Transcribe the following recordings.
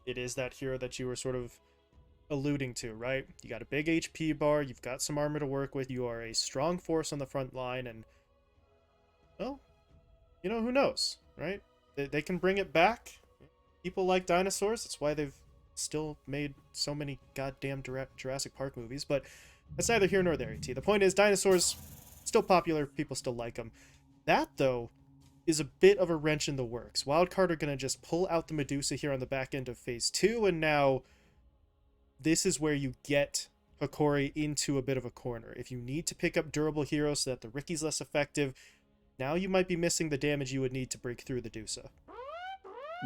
it is that hero that you were sort of alluding to, right? You got a big HP bar, you've got some armor to work with, you are a strong force on the front line, and, well, who knows, right? They can bring it back. People like dinosaurs. That's why they've still made so many goddamn Jurassic Park movies. But that's neither here nor there, ET. The point is, dinosaurs still popular. People still like them. That, though, is a bit of a wrench in the works. Wildcard are going to just pull out the Medusa here on the back end of Phase 2, and now this is where you get Hokori into a bit of a corner. If you need to pick up durable heroes so that the Ricky's less effective, now you might be missing the damage you would need to break through the Dusa.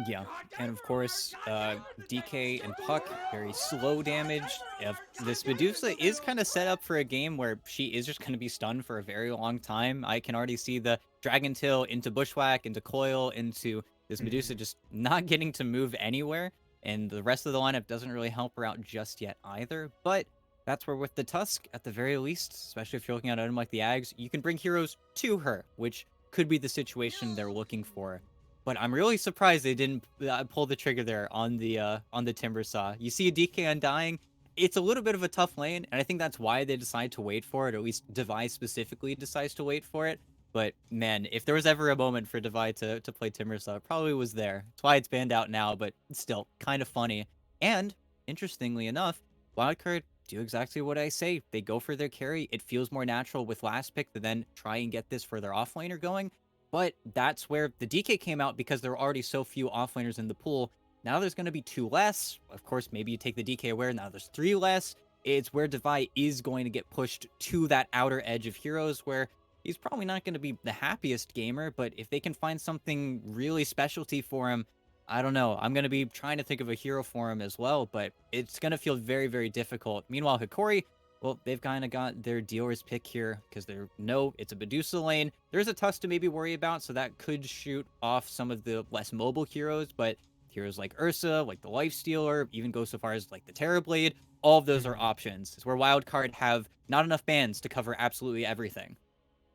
Yeah, and of course, DK and Puck, very slow damage. If this Medusa is kind of set up for a game where she is just going to be stunned for a very long time. I can already see the Dragon Tail into Bushwhack, into Coil, into this Medusa just not getting to move anywhere. And the rest of the lineup doesn't really help her out just yet either. But that's where with the Tusk, at the very least, especially if you're looking at an item like the Ags, you can bring heroes to her, which could be the situation they're looking for. But I'm really surprised they didn't pull the trigger there on the Timber Saw. You see a DK Undying, it's a little bit of a tough lane, and I think that's why they decide to wait for it, or at least Devi specifically decides to wait for it. But man, if there was ever a moment for Devi to play Timber Saw, it probably was there. That's why it's banned out now, but still kind of funny. And interestingly enough, Wildcard do exactly what I say. They go for their carry. It feels more natural with last pick to then try and get this for their offlaner going. But that's where the DK came out because there were already so few offlaners in the pool. Now there's going to be 2 less. Of course, maybe you take the DK away. Now there's 3 less. It's where Devi is going to get pushed to that outer edge of heroes where he's probably not going to be the happiest gamer. But if they can find something really specialty for him, I don't know. I'm going to be trying to think of a hero for him as well. But it's going to feel very, very difficult. Meanwhile, Hokori, well, they've kind of got their dealer's pick here because it's a Medusa lane. There's a Tusk to maybe worry about, so that could shoot off some of the less mobile heroes, but heroes like Ursa, like the Lifestealer, even go so far as like the Terrorblade, all of those are options. It's where Wildcard have not enough bans to cover absolutely everything.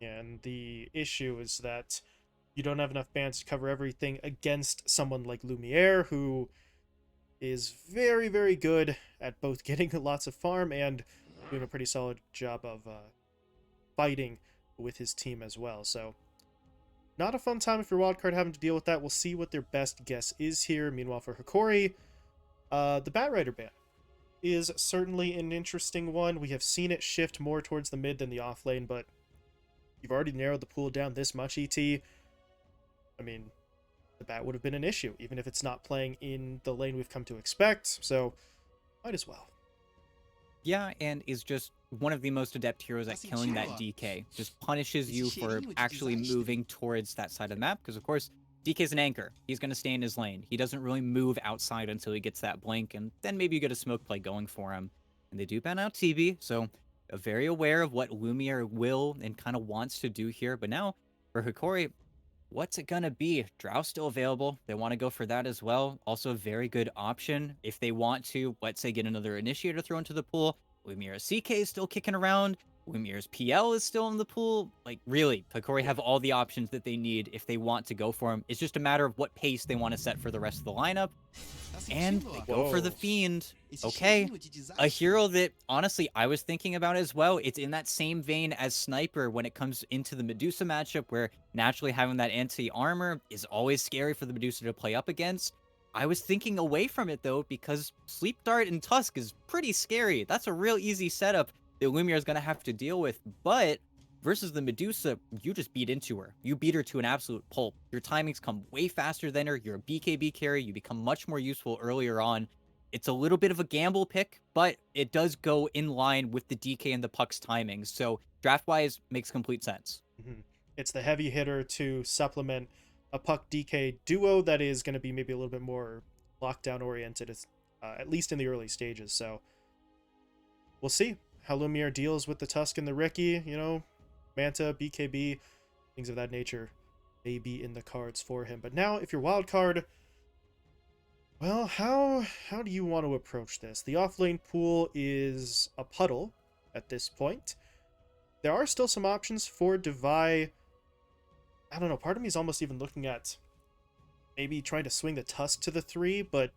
And the issue is that you don't have enough bans to cover everything against someone like Lumiere, who is very, very good at both getting lots of farm and doing a pretty solid job of fighting with his team as well. So not a fun time if you're Wildcard having to deal with that. We'll see what their best guess is here. Meanwhile, for Hokori, the Batrider ban is certainly an interesting one. We have seen it shift more towards the mid than the off lane, but you've already narrowed the pool down this much, ET. I mean, the Bat would have been an issue, even if it's not playing in the lane we've come to expect, so might as well. Yeah, and is just one of the most adept heroes at killing that DK. Just punishes you for actually moving towards that side of the map, because of course, DK's an anchor. He's going to stay in his lane. He doesn't really move outside until he gets that blink, and then maybe you get a smoke play going for him. And they do ban out TB, so very aware of what Lumiere will and kind of wants to do here. But now, for Hokori, what's it gonna be? Drow's still available. They want to go for that as well. Also a very good option if they want to, let's say, get another Initiator thrown into the pool. Lumiere's CK is still kicking around. Lumiere's PL is still in the pool. Like, really, Hokori have all the options that they need if they want to go for him. It's just a matter of what pace they want to set for the rest of the lineup. And they go for the Fiend. Okay, a hero that, honestly, I was thinking about as well. It's in that same vein as Sniper when it comes into the Medusa matchup, where naturally having that anti-armor is always scary for the Medusa to play up against. I was thinking away from it, though, because Sleep Dart and Tusk is pretty scary. That's a real easy setup that Lumiere is going to have to deal with. But versus the Medusa, you just beat into her. You beat her to an absolute pulp. Your timings come way faster than her. You're a BKB carry. You become much more useful earlier on. It's a little bit of a gamble pick, but it does go in line with the DK and the Puck's timings. So draft-wise, makes complete sense. It's the heavy hitter to supplement a Puck DK duo that is going to be maybe a little bit more lockdown oriented, at least in the early stages. So we'll see how Lumiere deals with the Tusk and the Ricky. Manta, BKB, things of that nature may be in the cards for him. But now, if you're Wildcard, well, how do you want to approach this? The offlane pool is a puddle at this point. There are still some options for Devi. I don't know, part of me is almost even looking at maybe trying to swing the Tusk to the 3, but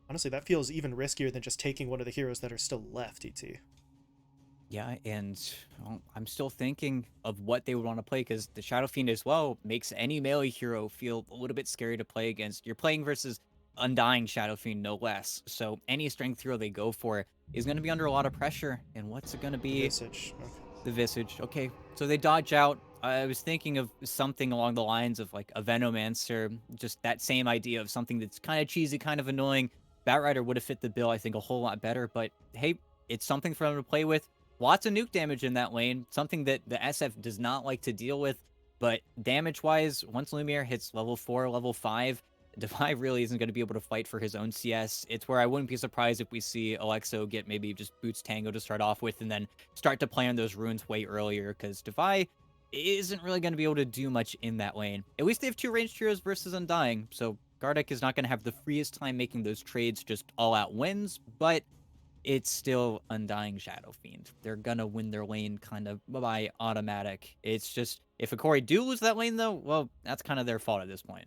Honestly, that feels even riskier than just taking one of the heroes that are still left, ET. Yeah, and well, I'm still thinking of what they would want to play because the Shadow Fiend as well makes any melee hero feel a little bit scary to play against. You're playing versus Undying Shadow Fiend, no less. So any strength hero they go for is going to be under a lot of pressure. And what's it going to The be? Visage. Okay. The Visage. Okay, so they dodge out. I was thinking of something along the lines of like a Venomancer, just that same idea of something that's kind of cheesy, kind of annoying. Batrider would have fit the bill, I think, a whole lot better. But hey, it's something for them to play with. Lots of nuke damage in that lane, something that the SF does not like to deal with. But damage-wise, once Lumiere hits level 4, level 5, Defy really isn't going to be able to fight for his own CS. It's where I wouldn't be surprised if we see Alexo get maybe just Boots Tango to start off with and then start to play on those runes way earlier because Defy isn't really going to be able to do much in that lane. At least they have 2 ranged heroes versus Undying, so Gardeck is not going to have the freest time making those trades just all-out wins, but it's still Undying Shadow Fiend. They're going to win their lane kind of by automatic. It's just, if Hokori do lose that lane though, well, that's kind of their fault at this point.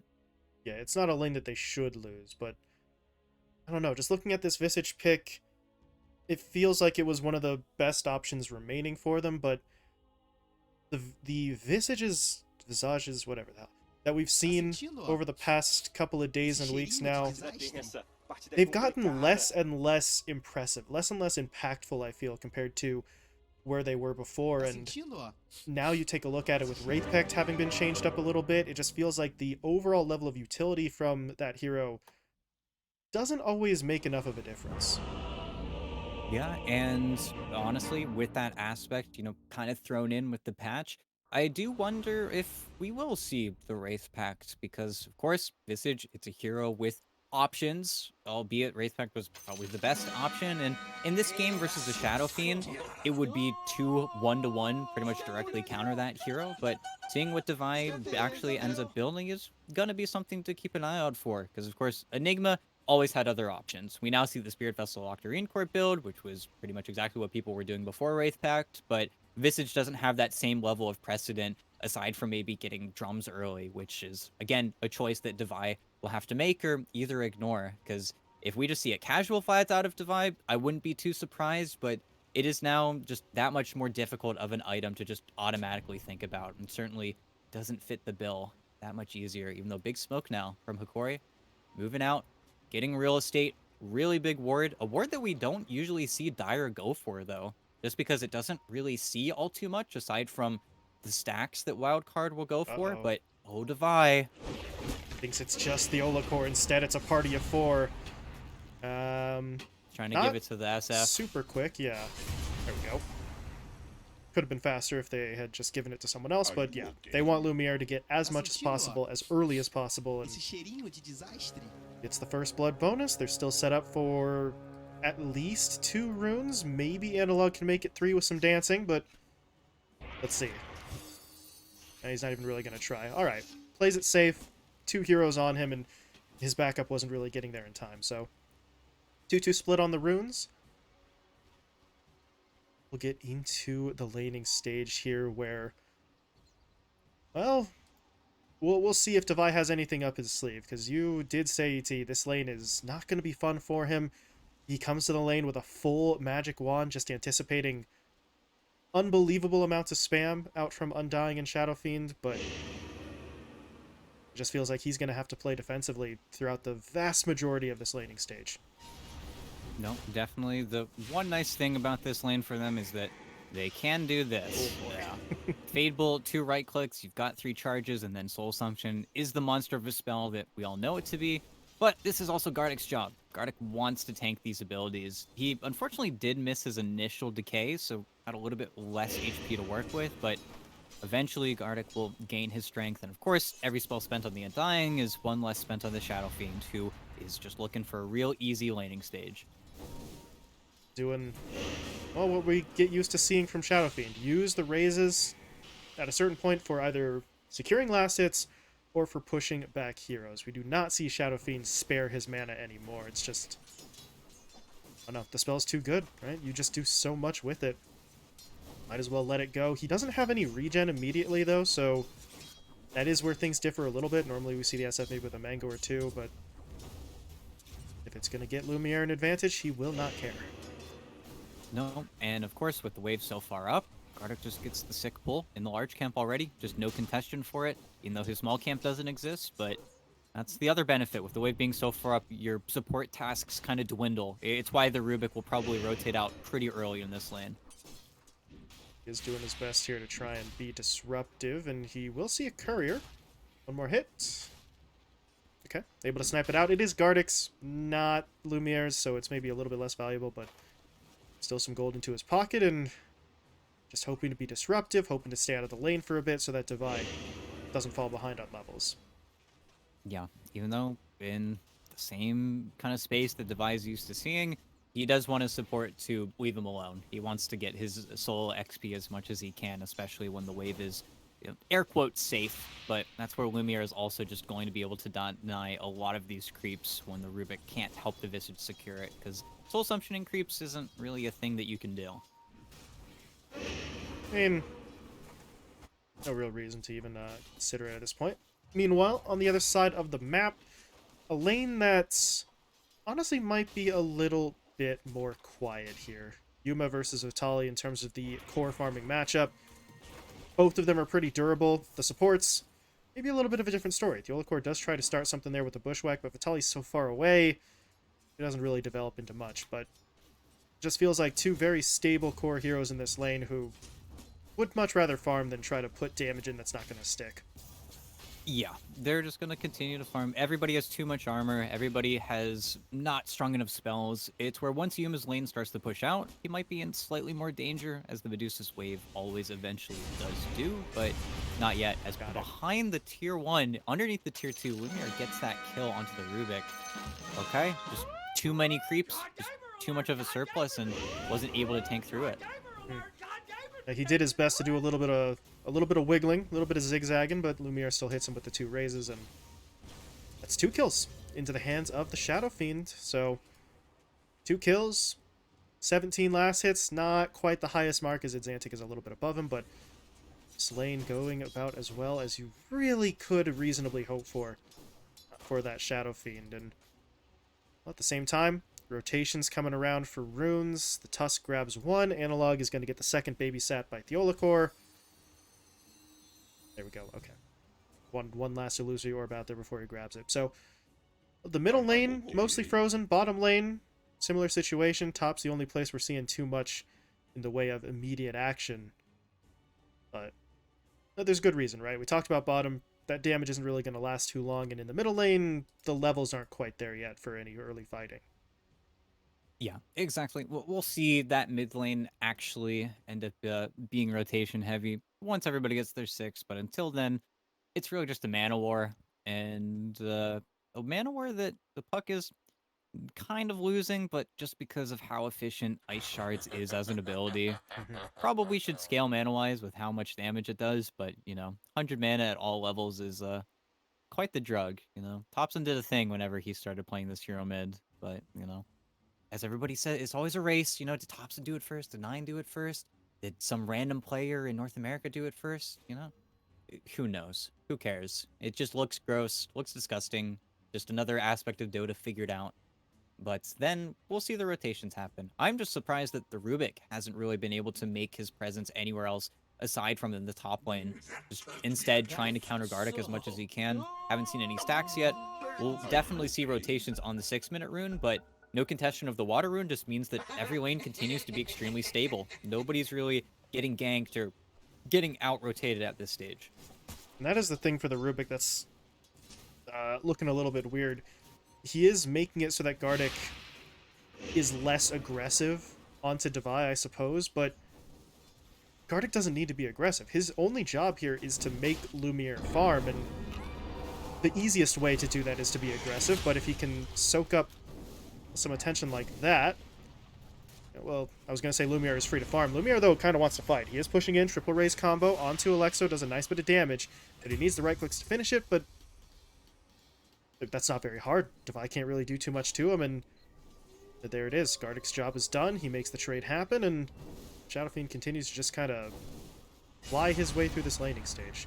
Yeah, it's not a lane that they should lose, but I don't know. Just looking at this Visage pick, it feels like it was one of the best options remaining for them, but the visages, whatever the hell, that we've seen over the past couple of days and weeks now, they've gotten less and less impressive, less and less impactful, I feel, compared to where they were before. And now you take a look at it with Wraith Pact having been changed up a little bit, it just feels like the overall level of utility from that hero doesn't always make enough of a difference. Yeah, and honestly, with that aspect, kind of thrown in with the patch, I do wonder if we will see the Wraith Pact, because, of course, Visage, it's a hero with options, albeit Wraith Pact was probably the best option, and in this game versus the Shadow Fiend, it would be 2 1-to-1, pretty much directly counter that hero, but seeing what Divine actually ends up building is gonna be something to keep an eye out for, because, of course, Enigma always had other options. We now see the Spirit Vessel Octarine Court build, which was pretty much exactly what people were doing before Wraith Pact, but Visage doesn't have that same level of precedent aside from maybe getting drums early, which is, again, a choice that Devi will have to make or either ignore, because if we just see a casual fight out of Devi, I wouldn't be too surprised, but it is now just that much more difficult of an item to just automatically think about, and certainly doesn't fit the bill that much easier, even though big smoke now from Hokori, moving out, getting real estate, really big ward. A ward that we don't usually see Dire go for, though, just because it doesn't really see all too much aside from the stacks that Wildcard will go for. Uh-oh. But, oh, Devi Thinks it's just the Ola core. Instead, it's a party of 4. trying to give it to the SF. Super quick, yeah. There we go. Could have been faster if they had just given it to someone else, but yeah, they want Lumiere to get as much as possible, as early as possible, and it's the first blood bonus. They're still set up for at least 2 runes. Maybe Analog can make it 3 with some dancing, but let's see. And he's not even really going to try. Alright, plays it safe. 2 heroes on him, and his backup wasn't really getting there in time, so 2-2 split on the runes. We'll get into the laning stage here where, well, we'll see if Devi has anything up his sleeve, because you did say, ET, this lane is not going to be fun for him. He comes to the lane with a full magic wand, just anticipating unbelievable amounts of spam out from Undying and Shadow Fiend, but it just feels like he's going to have to play defensively throughout the vast majority of this laning stage. No, definitely. The one nice thing about this lane for them is that they can do this. Yeah. Fade Bolt, 2 right clicks, you've got 3 charges, and then Soul Assumption is the monster of a spell that we all know it to be. But this is also Gardeck's job. Gardeck wants to tank these abilities. He unfortunately did miss his initial decay, so had a little bit less HP to work with, but eventually Gardeck will gain his strength. And of course, every spell spent on the Undying is 1 less spent on the Shadow Fiend, who is just looking for a real easy laning stage. Doing, well, what we get used to seeing from Shadow Fiend. Use the raises at a certain point for either securing last hits or for pushing back heroes. We do not see Shadow Fiend spare his mana anymore. It's just, oh no, the spell's too good, right? You just do so much with it. Might as well let it go. He doesn't have any regen immediately, though, so that is where things differ a little bit. Normally we see the SF maybe with a mango or 2, but If it's going to get Lumiere an advantage, he will not care. No, and of course, with the wave so far up, Gardic just gets the sick pull in the large camp already. Just no contestation for it, even though his small camp doesn't exist. But that's the other benefit. With the wave being so far up, your support tasks kind of dwindle. It's why the Rubik will probably rotate out pretty early in this lane. He is doing his best here to try and be disruptive, and he will see a courier. One more hit. Okay, able to snipe it out. It is Gardic's, not Lumiere's, so it's maybe a little bit less valuable, but still some gold into his pocket, and just hoping to be disruptive, hoping to stay out of the lane for a bit so that Divide doesn't fall behind on levels. Yeah, even though in the same kind of space that Devi's used to seeing, he does want his support to leave him alone. He wants to get his solo XP as much as he can, especially when the wave is, air quotes, safe. But that's where Lumiere is also just going to be able to deny a lot of these creeps when the Rubik can't help the Visage secure it, because soul summoning creeps isn't really a thing that you can do. I mean, no real reason to even consider it at this point. Meanwhile, on the other side of the map, a lane that's honestly might be a little bit more quiet here. Yuma versus Otali in terms of the core farming matchup. Both of them are pretty durable. The supports, maybe a little bit of a different story. The Wildcard does try to start something there with the Bushwhack, but Vitali's so far away, it doesn't really develop into much. But it just feels like two very stable core heroes in this lane who would much rather farm than try to put damage in that's not going to stick. Yeah, they're just going to continue to farm. Everybody has too much armor. Everybody has not strong enough spells. It's where once Yuma's lane starts to push out, he might be in slightly more danger, as the Medusa's wave always eventually does do, but not yet. As behind the tier 1, underneath the tier 2, Lumiere gets that kill onto the Rubik. Okay, just too many creeps, just too much of a surplus, and wasn't able to tank through it. He did his best to do a little bit of wiggling, a little bit of zigzagging, but Lumiere still hits him with the 2 raises, and that's 2 kills into the hands of the Shadow Fiend. So 2 kills, 17 last hits, not quite the highest mark, as Xantic is a little bit above him, but Slane going about as well as you really could reasonably hope for that Shadow Fiend. And at the same time, rotations coming around for runes. The Tusk grabs 1. Analog is going to get the second babysat by Theolacor. There we go. Okay. One last illusory orb out there before he grabs it. So, the middle lane, mostly frozen. Bottom lane, similar situation. Top's the only place we're seeing too much in the way of immediate action. But there's good reason, right? We talked about bottom. That damage isn't really going to last too long. And in the middle lane, the levels aren't quite there yet for any early fighting. Yeah, exactly. We'll see that mid lane actually end up being rotation heavy once everybody gets their 6, but until then, it's really just a mana war, and a mana war that the Puck is kind of losing, but just because of how efficient Ice Shards is as an ability. Probably should scale mana-wise with how much damage it does, but, 100 mana at all levels is quite the drug, Thompson did a thing whenever he started playing this hero mid, but, as everybody said, it's always a race. Did Thompson do it first? Did Nine do it first? Did some random player in North America do it first? Who knows? Who cares? It just looks gross, looks disgusting. Just another aspect of Dota figured out. But then we'll see the rotations happen. I'm just surprised that the Rubik hasn't really been able to make his presence anywhere else aside from in the top lane. Just instead trying to counter Gardic as much as he can. Haven't seen any stacks yet. We'll definitely see rotations on the 6-minute rune, but no contestation of the water rune just means that every lane continues to be extremely stable. Nobody's really getting ganked or getting out-rotated at this stage. And that is the thing for the Rubik that's looking a little bit weird. He is making it so that Gardic is less aggressive onto Devi, I suppose, but Gardic doesn't need to be aggressive. His only job here is to make Lumiere farm, and the easiest way to do that is to be aggressive, but if he can soak up some attention like that, well, I was going to say Lumiere is free to farm. Lumiere, though, kind of wants to fight. He is pushing in, triple raise combo onto Alexo, does a nice bit of damage, but he needs the right clicks to finish it, but that's not very hard. Devi can't really do too much to him, and there it is. Gardic's job is done. He makes the trade happen, and Shadow Fiend continues to just kind of fly his way through this laning stage.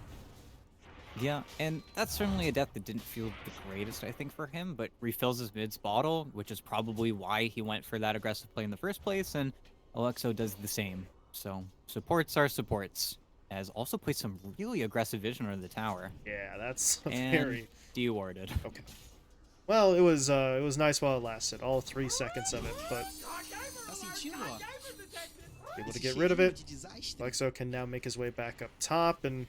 Yeah, and that's certainly a death that didn't feel the greatest, I think, for him, but refills his mid's bottle, which is probably why he went for that aggressive play in the first place, and Alexo does the same. So, supports are supports. As also plays some really aggressive vision under the tower, Yeah, that's a and very dewarded. okay. Well, it was nice while it lasted, all 3 seconds of it, but Tá sentindo, ó? able to Esse get rid of cheirinho it. de desastre. Lexo can now make his way back up top, and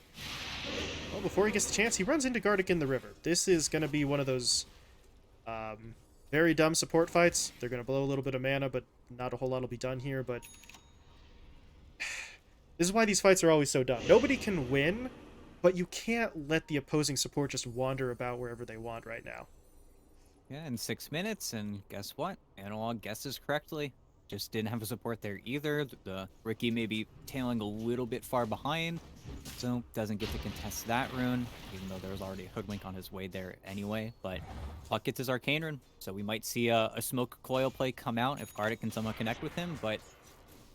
well, before he gets the chance, he runs into Gardic in the river. This is going to be one of those very dumb support fights. They're going to blow a little bit of mana, but not a whole lot will be done here. But this is why these fights are always so dumb. Nobody can win, but you can't let the opposing support just wander about wherever they want right now. Yeah, in 6 minutes, and guess what? Analog guesses correctly. Just didn't have a support there either. The Ricky may be tailing a little bit far behind, so doesn't get to contest that rune, even though there was already a Hoodwink on his way there anyway. But Puck gets his Arcane rune, so we might see a Smoke Coil play come out if Gardic can somehow connect with him. But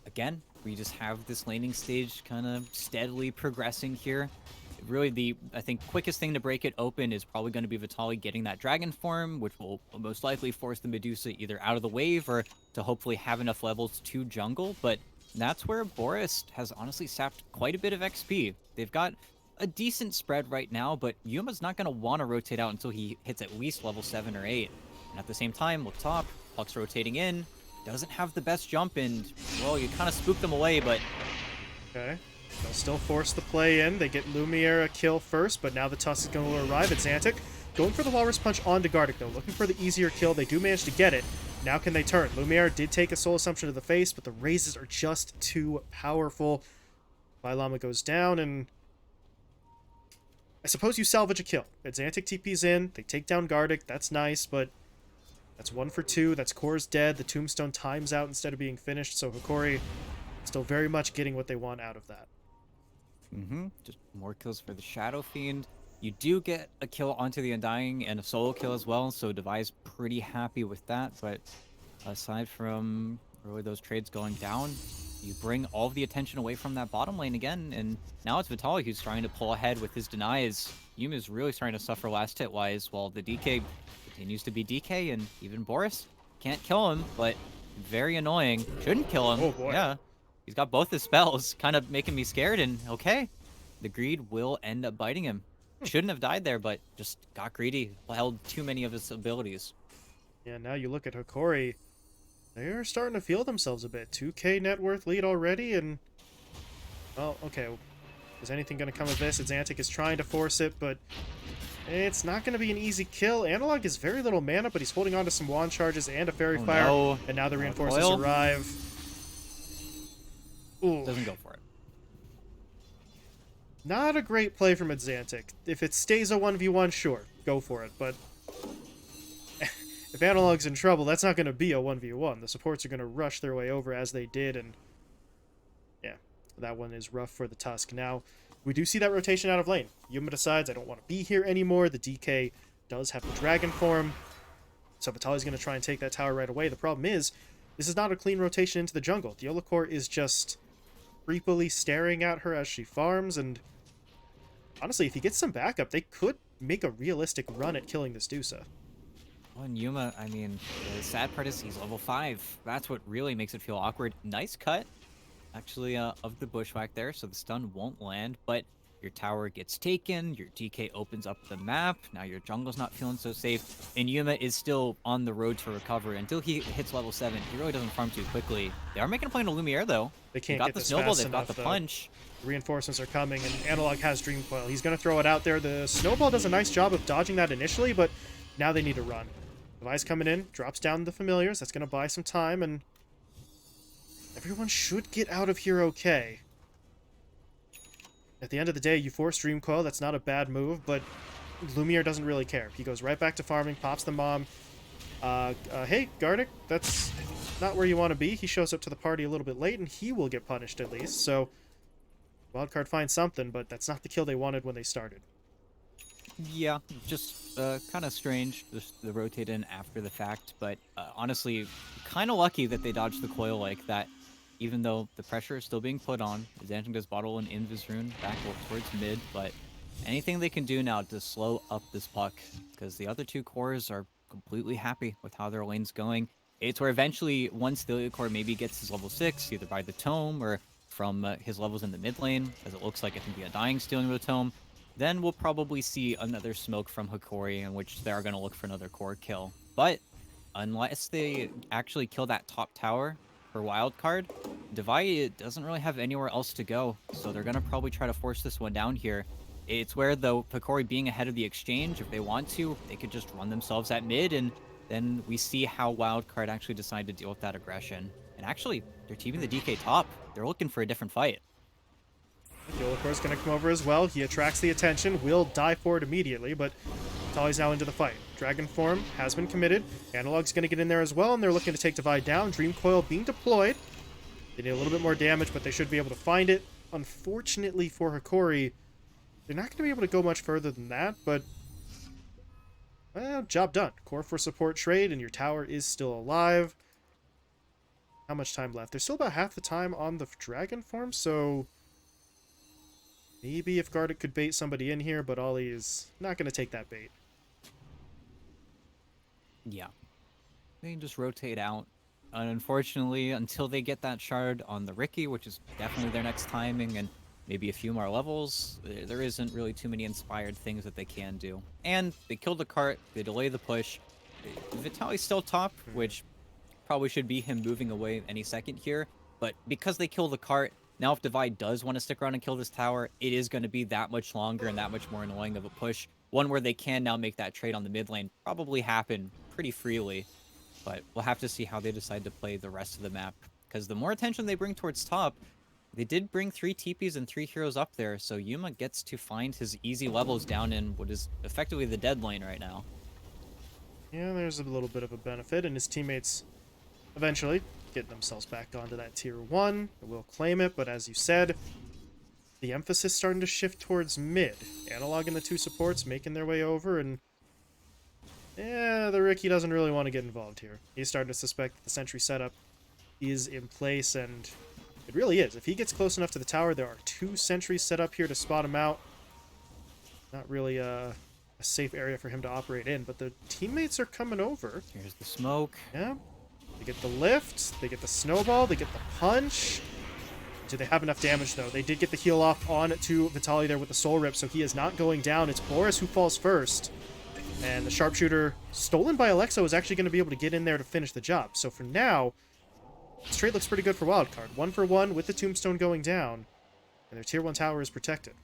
again, we just have this laning stage kind of steadily progressing here. Really, the, I think, quickest thing to break it open is probably going to be Vitali getting that dragon form, which will most likely force the Medusa either out of the wave or to hopefully have enough levels to jungle. But that's where Boris has honestly sapped quite a bit of XP. They've got a decent spread right now, but Yuma's not going to want to rotate out until he hits at least level 7 or 8. And at the same time, look top, Puck's rotating in, doesn't have the best jump, and, well, you kind of spooked them away, but... Okay. They'll still force the play in. They get Lumiere a kill first, but now the Tusk is going to arrive. It's Xantic going for the Walrus Punch onto Gardic, though, looking for the easier kill. They do manage to get it. Now can they turn? Lumiere did take a Soul Assumption to the face, but the raises are just too powerful. Vailama goes down, and I suppose you salvage a kill. Xantic TP's in. They take down Gardic. That's nice, but that's 1 for 2. That's Core's dead. The Tombstone times out instead of being finished, so Hokori still very much getting what they want out of that. Just more kills for the Shadow Fiend. You do get a kill onto the Undying and a solo kill as well, so Devi's pretty happy with that. But aside from really those trades going down, you bring all of the attention away from that bottom lane again, and now it's Vitali who's trying to pull ahead with his denies. Yuma's really starting to suffer last hit-wise, while the DK continues to be DK, and even Boris can't kill him, but very annoying. Shouldn't kill him. Oh, boy. Yeah. He's got both his spells, kind of making me scared, and okay, the greed will end up biting him. Shouldn't have died there, but just got greedy, held too many of his abilities. Yeah, now you look at Hokori, they're starting to feel themselves a bit. 2k net worth lead already, and, well, okay, is anything going to come of this? Xantic is trying to force it, but it's not going to be an easy kill. Analog has very little mana, but he's holding on to some wand charges and a Fairy Fire, no. and now the reinforcements Coil? arrive. Ooh. Doesn't go for it. Not a great play from Xantic. If it stays a 1v1, sure, go for it, but if Analog's in trouble, that's not going to be a 1v1. The supports are going to rush their way over as they did, and yeah, that one is rough for the Tusk. Now, we do see that rotation out of lane. Yuma decides, I don't want to be here anymore. The DK does have the dragon form, so Vitali's going to try and take that tower right away. The problem is, this is not a clean rotation into the jungle. Diolacor is just creepily staring at her as she farms, and honestly, if he gets some backup, they could make a realistic run at killing this Dusa. Well, and Yuma, I mean, the sad part is he's level 5. That's what really makes it feel awkward. Nice cut, actually, of the bushwhack there, so the stun won't land, but your tower gets taken, your DK opens up the map, now your jungle's not feeling so safe, and Yuma is still on the road to recovery. Until he hits level 7, he really doesn't farm too quickly. They are making a play into Lumiere, though. They can't got get the this snowball, fast they've got the enough, punch. Reinforcements are coming, and Analog has Dream Coil. He's going to throw it out there. The Snowball does a nice job of dodging that initially, but now they need to run. Device coming in, drops down the Familiars. That's going to buy some time, and everyone should get out of here okay. At the end of the day, you force Dream Coil. That's not a bad move, but Lumiere doesn't really care. He goes right back to farming, pops the Mom. Hey, Gardic, that's not where you want to be. He shows up to the party a little bit late, and he will get punished at least, so Wildcard finds something, but that's not the kill they wanted when they started. Yeah, just kind of strange, just the rotate in after the fact, but honestly, kind of lucky that they dodged the coil like that, even though the pressure is still being put on. Xantic does bottle an Invis rune back towards mid, but anything they can do now to slow up this puck, because the other two cores are completely happy with how their lane's going. It's where eventually, once the core maybe gets his level 6, either by the tome or from his levels in the mid lane, as it looks like it can be a dying stealing the tome, then we'll probably see another smoke from Hokori in which they're going to look for another core kill. But unless they actually kill that top tower for Wildcard, Divide doesn't really have anywhere else to go, so they're going to probably try to force this one down here. It's where, though, Hokori being ahead of the exchange, if they want to, they could just run themselves at mid, and then we see how Wildcard actually decide to deal with that aggression. And actually, they're teaming the DK top. They're looking for a different fight. Yolikor's going to come over as well. He attracts the attention, will die for it immediately, but Tali's now into the fight. Dragon form has been committed. Analog's going to get in there as well, and they're looking to take Divide down. Dream Coil being deployed. They need a little bit more damage, but they should be able to find it. Unfortunately for Hokori, they're not going to be able to go much further than that, but well, job done. Core for support trade, and your tower is still alive. How much time left? There's still about half the time on the dragon form, so maybe if Gardic could bait somebody in here, but Ollie is not going to take that bait. Yeah. They can just rotate out. And unfortunately, until they get that shard on the Ricky, which is definitely their next timing, and maybe a few more levels, there isn't really too many inspired things that they can do. And they killed the cart, they delay the push. Vitaly's still top, which probably should be him moving away any second here. But because they kill the cart, now if Divide does want to stick around and kill this tower, it is going to be that much longer and that much more annoying of a push. One where they can now make that trade on the mid lane probably happen pretty freely. But we'll have to see how they decide to play the rest of the map. Because the more attention they bring towards top, they did bring 3 TPs and 3 heroes up there, so Yuma gets to find his easy levels down in what is effectively the dead lane right now. Yeah, there's a little bit of a benefit, and his teammates eventually getting themselves back onto that tier 1. They will claim it, but as you said, the emphasis starting to shift towards mid. Analog and the 2 supports making their way over, and yeah, the Ricky doesn't really want to get involved here. He's starting to suspect that the sentry setup is in place, and it really is. If he gets close enough to the tower, there are 2 sentries set up here to spot him out. Not really a safe area for him to operate in, but the teammates are coming over. Here's the smoke. Yeah. They get the lift, they get the snowball, they get the punch. Do they have enough damage, though? They did get the heal off on to Vitaly there with the soul rip, so he is not going down. It's Boris who falls first. And the sharpshooter, stolen by Alexo, is actually going to be able to get in there to finish the job. So for now, this trade looks pretty good for Wildcard. 1 for 1 with the tombstone going down, and their tier 1 tower is protected.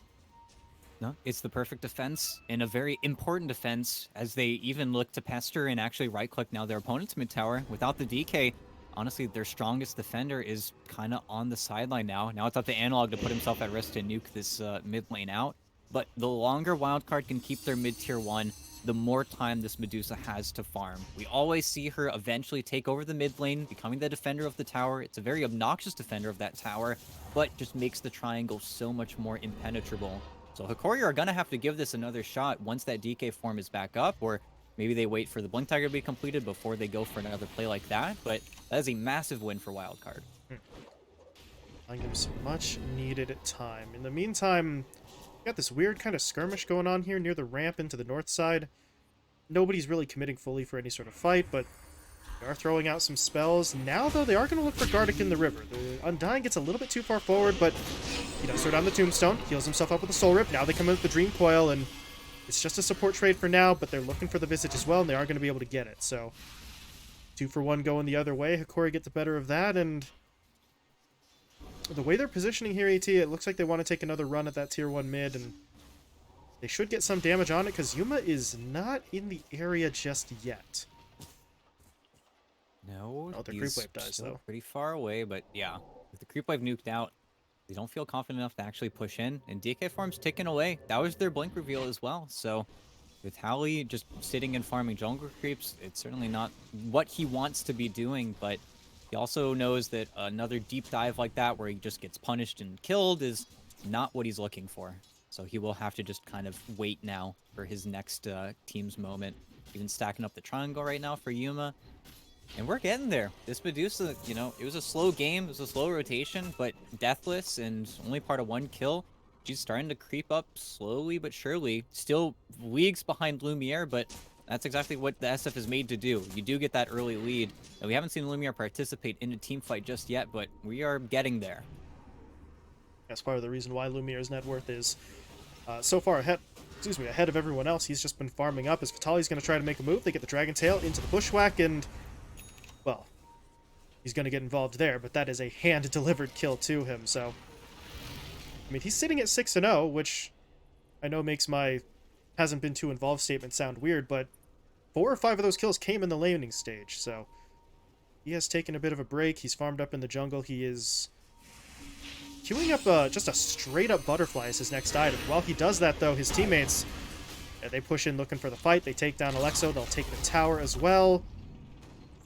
No, it's the perfect defense, and a very important defense, as they even look to pester and actually right-click now their opponent's mid tower. Without the DK, honestly, their strongest defender is kind of on the sideline now. Now it's up to Analog to put himself at risk to nuke this mid lane out. But the longer Wildcard can keep their mid tier 1, the more time this Medusa has to farm. We always see her eventually take over the mid lane, becoming the defender of the tower. It's a very obnoxious defender of that tower, but just makes the triangle so much more impenetrable. So Hokori are going to have to give this another shot once that DK form is back up, or maybe they wait for the Blink Tiger to be completed before they go for another play like that, but that is a massive win for Wildcard. I'll give him some much needed time. In the meantime, got this weird kind of skirmish going on here near the ramp into the north side. Nobody's really committing fully for any sort of fight, but they are throwing out some spells. Now, though, they are going to look for Gardic in the river. The Undying gets a little bit too far forward, but he does throw down the tombstone, heals himself up with the soul rip. Now they come in with the dream coil, and it's just a support trade for now, but they're looking for the visage as well, and they are going to be able to get it. So 2 for 1 going the other way. Hokori get the better of that, and the way they're positioning here, AT, it looks like they want to take another run at that tier 1 mid, and they should get some damage on it, because Yuma is not in the area just yet. No, oh, their creep wave dies, though. Pretty far away, but yeah, with the creep wave nuked out, they don't feel confident enough to actually push in, and DK farm's ticking away. That was their blink reveal as well, so with Howley just sitting and farming jungle creeps, it's certainly not what he wants to be doing, but he also knows that another deep dive like that where he just gets punished and killed is not what he's looking for. So he will have to just kind of wait now for his next team's moment. Even stacking up the triangle right now for Yuma. And we're getting there. This Medusa, you know, it was a slow game, it was a slow rotation, but deathless and only part of 1 kill. she's starting to creep up slowly but surely. Still leagues behind Lumiere, but that's exactly what the SF is made to do. You do get that early lead. And we haven't seen Lumiere participate in a team fight just yet, but we are getting there. That's part of the reason why Lumiere's net worth is so far ahead of everyone else. He's just been farming up as Vitali's going to try to make a move. They get the Dragon Tail into the Bushwhack, and, well, he's going to get involved there, but that is a hand-delivered kill to him, so... I mean, he's sitting at 6-0, which I know makes my hasn't been too involved statement sound weird, but 4 or 5 of those kills came in the laning stage, so he has taken a bit of a break. He's farmed up in the jungle. He is queuing up just a straight-up butterfly as his next item. While he does that, though, his teammates, they push in looking for the fight. They take down Alexo. They'll take the tower as well.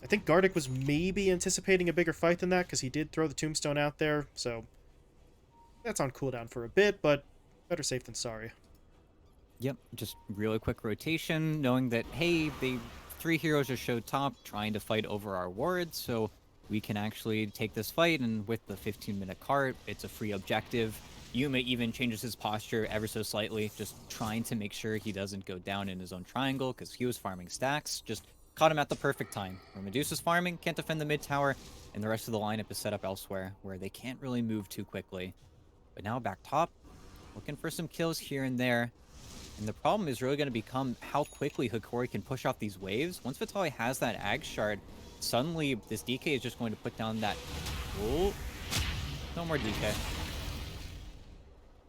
I think Gardic was maybe anticipating a bigger fight than that because he did throw the tombstone out there, so that's on cooldown for a bit, but better safe than sorry. Yep, just really quick rotation, knowing that, hey, the 3 heroes just showed top, trying to fight over our wards, so we can actually take this fight, and with the 15-minute cart, it's a free objective. Yuma even changes his posture ever so slightly, just trying to make sure he doesn't go down in his own triangle, because he was farming stacks, just caught him at the perfect time. Where Medusa's farming, can't defend the mid tower, and the rest of the lineup is set up elsewhere, where they can't really move too quickly. But now back top, looking for some kills here and there. And the problem is really going to become how quickly Hokori can push off these waves. Once Vitali has that Ag Shard, suddenly this DK is just going to put down that... Oh, no more DK.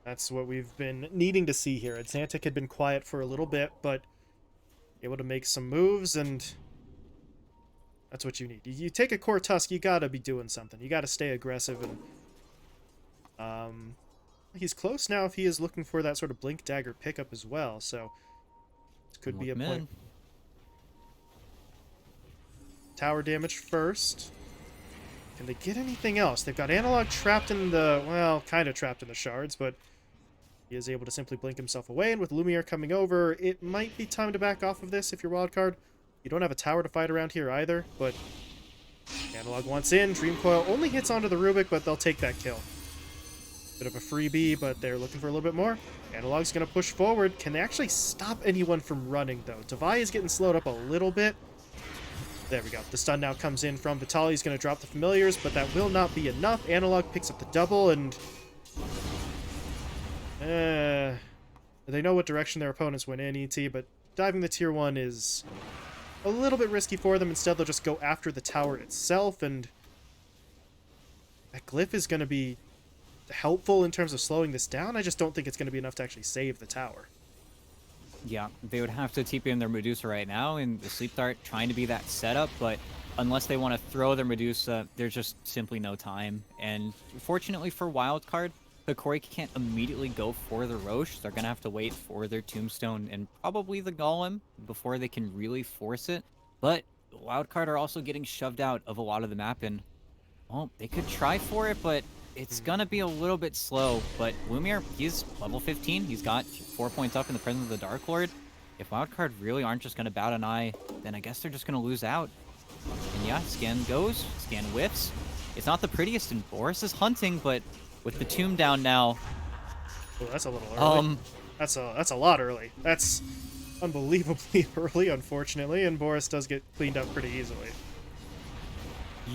That's what we've been needing to see here. Xantic had been quiet for a little bit, but able to make some moves, and that's what you need. You take a core Tusk, you gotta be doing something. You gotta stay aggressive, and he's close now if he is looking for that sort of Blink Dagger pickup as well, so this could be a point. Tower damage first. Can they get anything else? They've got Analog trapped in the, well, kind of trapped in the shards, but he is able to simply blink himself away, and with Lumiere coming over, it might be time to back off of this if you're Wildcard. You don't have a tower to fight around here either, but Analog wants in. Dream Coil only hits onto the Rubik, but they'll take that kill. Bit of a freebie, but they're looking for a little bit more. Analog's going to push forward. Can they actually stop anyone from running, though? Devi is getting slowed up a little bit. There we go. The stun now comes in from Vitali. He's going to drop the familiars, but that will not be enough. Analog picks up the double, and they know what direction their opponents went in, ET, but diving the tier 1 is a little bit risky for them. Instead, they'll just go after the tower itself, and that glyph is going to be helpful in terms of slowing this down. I just don't think it's going to be enough to actually save the tower. Yeah, they would have to TP in their Medusa right now, and the Sleep Dart trying to be that setup, but unless they want to throw their Medusa, there's just simply no time. And fortunately for Wildcard, Hokori can't immediately go for the Roche. They're going to have to wait for their Tombstone and probably the Golem before they can really force it. But Wildcard are also getting shoved out of a lot of the map, and, well, they could try for it, but it's gonna be a little bit slow. But Lumiere, he's level 15. He's got 4 points up in the presence of the Dark Lord. If Wildcard really aren't just gonna bat an eye, then I guess they're just gonna lose out. And yeah, scan goes, scan whiffs. It's not the prettiest, and Boris is hunting, but with the tomb down now. Oh, that's a little early. That's a lot early. That's unbelievably early, unfortunately, and Boris does get cleaned up pretty easily.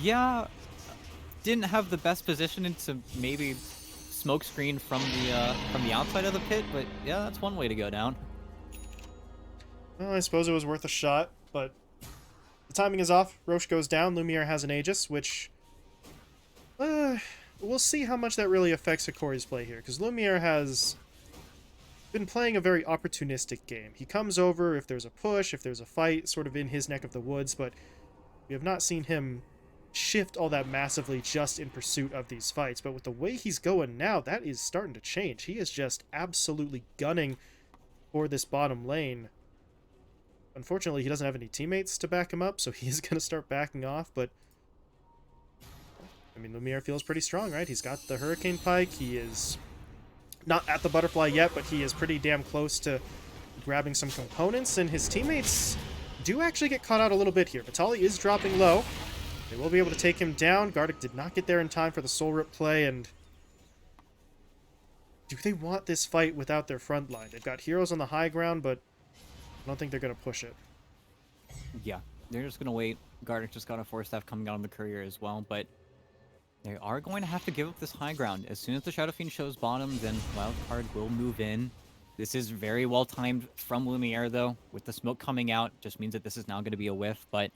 Yeah. Didn't have the best position into maybe smoke screen from the outside of the pit, but yeah, that's one way to go down. Well, I suppose it was worth a shot, but the timing is off. Roche goes down. Lumiere has an Aegis, which we'll see how much that really affects Hokori's play here, because Lumiere has been playing a very opportunistic game. He comes over if there's a push, if there's a fight, sort of in his neck of the woods, but we have not seen him shift all that massively just in pursuit of these fights. But with the way he's going now, that is starting to change. He is just absolutely gunning for this bottom lane. Unfortunately, he doesn't have any teammates to back him up, so he is going to start backing off, but I mean, Lumiere feels pretty strong, right? He's got the Hurricane Pike. He is not at the Butterfly yet, but he is pretty damn close to grabbing some components, and his teammates do actually get caught out a little bit here. Vitali is dropping low. They will be able to take him down. Gardic did not get there in time for the Soul Rip play, and do they want this fight without their front line? They've got heroes on the high ground, but I don't think they're going to push it. Yeah, they're just gonna wait. Garnet just got a 4-staff coming out on the courier as well, but they are going to have to give up this high ground. As soon as the Shadow Fiend shows bottom, then Wildcard will move in. This is very well timed from Lumiere, though. With the smoke coming out, just means that this is now going to be a whiff, but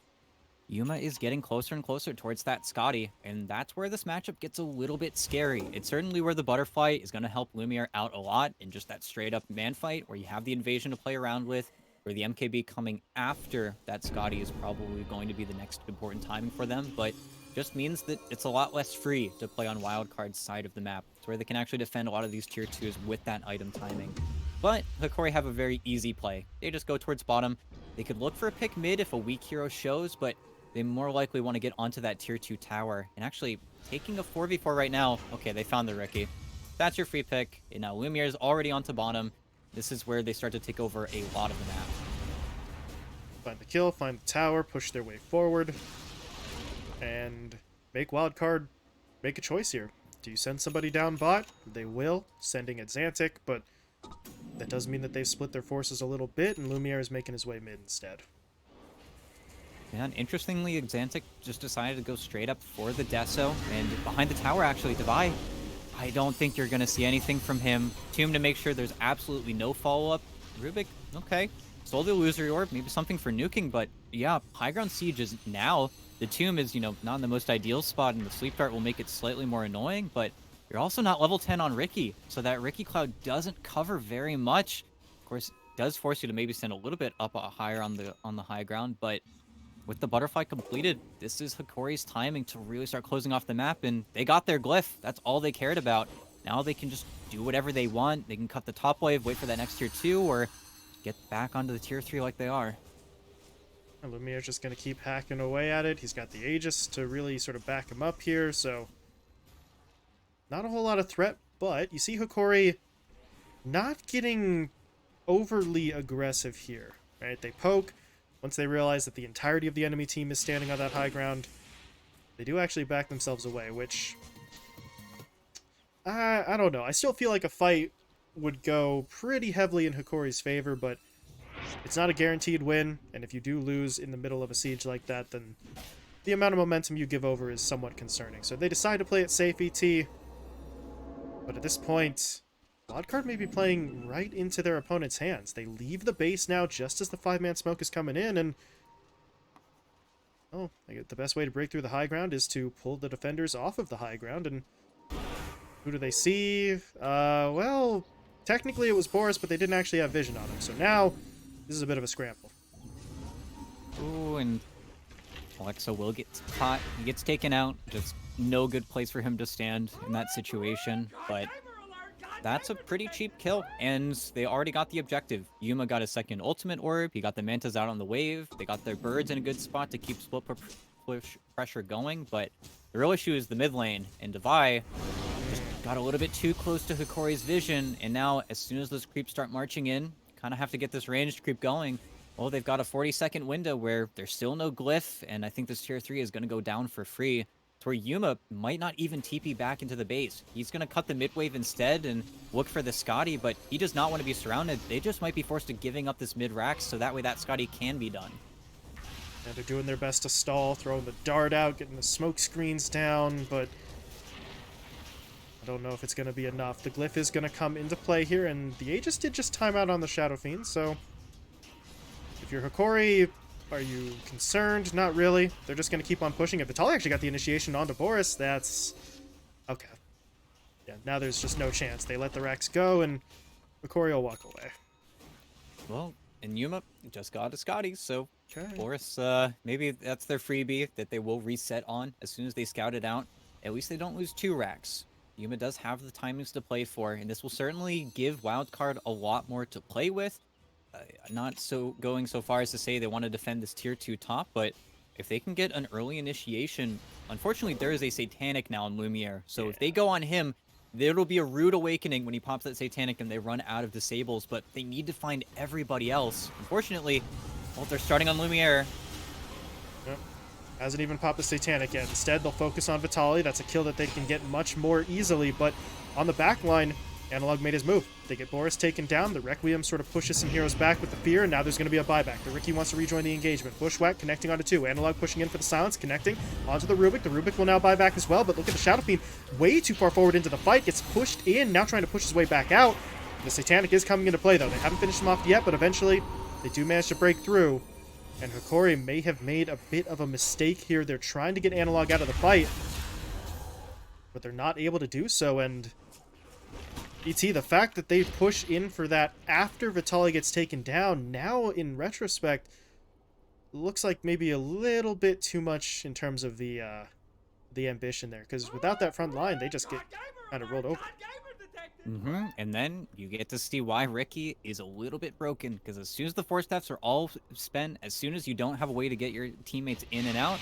Yuma is getting closer and closer towards that Scotty, and that's where this matchup gets a little bit scary. It's certainly where the Butterfly is going to help Lumiere out a lot in just that straight-up man fight, where you have the invasion to play around with, where the MKB coming after that Scotty is probably going to be the next important timing for them, but just means that it's a lot less free to play on Wildcard's side of the map. It's where they can actually defend a lot of these tier 2s with that item timing. But Hokori have a very easy play. They just go towards bottom. They could look for a pick mid if a weak hero shows, but they more likely want to get onto that tier 2 tower. And actually, taking a 4v4 right now, okay, they found the Ricky. That's your free pick. And now Lumiere's already onto bottom. This is where they start to take over a lot of the map. Find the kill, find the tower, push their way forward, and make Wildcard make a choice here. Do you send somebody down bot? They will, sending Exantic, but that does mean that they've split their forces a little bit, and Lumiere is making his way mid instead. And interestingly, Exantic just decided to go straight up for the Deso, and behind the tower, actually, Devi, I don't think you're going to see anything from him. Tomb to make sure there's absolutely no follow-up. Rubik, okay. Stole the illusory orb, maybe something for nuking, but yeah, high ground siege is now. The tomb is, not in the most ideal spot, and the sleep dart will make it slightly more annoying, but you're also not level 10 on Ricky, so that Ricky Cloud doesn't cover very much. Of course, it does force you to maybe stand a little bit up higher on the high ground, but with the Butterfly completed, this is Hokori's timing to really start closing off the map, and they got their glyph. That's all they cared about. Now they can just do whatever they want. They can cut the top wave, wait for that next tier 2, or get back onto the tier 3 like they are. And Lumiere's just going to keep hacking away at it. He's got the Aegis to really sort of back him up here, so not a whole lot of threat, but you see Hokori not getting overly aggressive here, right? They poke. Once they realize that the entirety of the enemy team is standing on that high ground, they do actually back themselves away, which I don't know. I still feel like a fight would go pretty heavily in Hokori's favor, but it's not a guaranteed win, and if you do lose in the middle of a siege like that, then the amount of momentum you give over is somewhat concerning. So they decide to play it safe, ET, but at this point, Wildcard may be playing right into their opponent's hands. They leave the base now just as the 5-man smoke is coming in, and oh, the best way to break through the high ground is to pull the defenders off of the high ground, and who do they see? Well, technically it was Boris, but they didn't actually have vision on him, so now this is a bit of a scramble. Ooh, and Alexa will get caught. He gets taken out. Just no good place for him to stand in that situation, but that's a pretty cheap kill, and they already got the objective. Yuma got a second ultimate orb. He got the Mantas out on the wave. They got their birds in a good spot to keep split pressure going, but the real issue is the mid lane, and Devi just got a little bit too close to Hokori's vision, and now as soon as those creeps start marching in, kind of have to get this ranged creep going. Well, they've got a 40-second window where there's still no glyph, and I think this tier 3 is going to go down for free. To where Yuma might not even TP back into the base. He's going to cut the mid wave instead and look for the Scotty, but he does not want to be surrounded. They just might be forced to giving up this mid rack, so that way that Scotty can be done. And they're doing their best to stall, throwing the dart out, getting the smoke screens down, but I don't know if it's going to be enough. The glyph is going to come into play here, and the Aegis did just time out on the Shadow Fiend, so if you're Hokori, are you concerned? Not really. They're just going to keep on pushing. If Vitaly actually got the initiation onto Boris, that's okay. Yeah, now there's just no chance. They let the Rex go, and Hokori will walk away. Well, and Yuma just got a Scotty, so Okay. Boris, maybe that's their freebie that they will reset on as soon as they scout it out. At least they don't lose 2 racks. Yuma does have the timings to play for, and this will certainly give Wildcard a lot more to play with. Not so going so far as to say they want to defend this tier 2 top, but if they can get an early initiation, unfortunately there is a Satanic now on Lumiere, so if they go on him, there will be a rude awakening when he pops that Satanic and they run out of disables, but they need to find everybody else. Unfortunately, well, they're starting on Lumiere. Yep. Hasn't even popped the Satanic yet. Instead, they'll focus on Vitaly. That's a kill that they can get much more easily, but on the back line, Analog made his move. They get Boris taken down. The Requiem sort of pushes some heroes back with the fear, and now there's going to be a buyback. The Ricky wants to rejoin the engagement. Bushwhack connecting onto 2. Analog pushing in for the silence, connecting onto the Rubik. The Rubik will now buy back as well, but look at the Shadow Fiend way too far forward into the fight. Gets pushed in, now trying to push his way back out. The Satanic is coming into play, though. They haven't finished him off yet, but eventually they do manage to break through. And Hokori may have made a bit of a mistake here. They're trying to get Analog out of the fight, but they're not able to do so, and BT, the fact that they push in for that after Vitaly gets taken down, now in retrospect, looks like maybe a little bit too much in terms of the ambition there. Because without that front line, they just get kind of rolled over. And then you get to see why Ricky is a little bit broken, because as soon as the force staffs are all spent, as soon as you don't have a way to get your teammates in and out,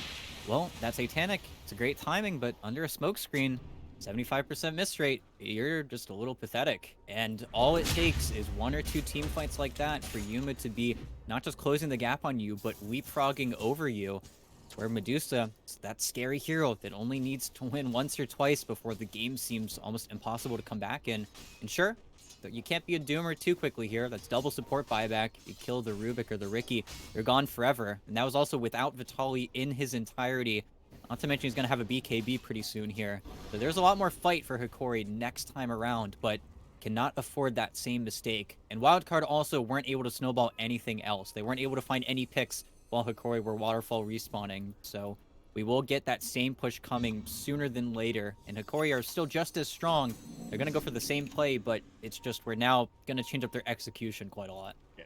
well, that's Satanic. It's a great timing, but under a smoke screen, 75% miss rate, you're just a little pathetic. And all it takes is 1 or 2 team fights like that for Yuma to be not just closing the gap on you, but leapfrogging over you. It's where Medusa is that scary hero that only needs to win once or twice before the game seems almost impossible to come back in. And sure, you can't be a Doomer too quickly here. That's double support buyback. You kill the Rubik or the Ricky, they're gone forever. And that was also without Vitaly in his entirety. Not to mention he's going to have a BKB pretty soon here. So there's a lot more fight for Hokori next time around, but cannot afford that same mistake. And Wildcard also weren't able to snowball anything else. They weren't able to find any picks while Hokori were waterfall respawning. So we will get that same push coming sooner than later. And Hokori are still just as strong. They're going to go for the same play, but it's just we're now going to change up their execution quite a lot. Yeah.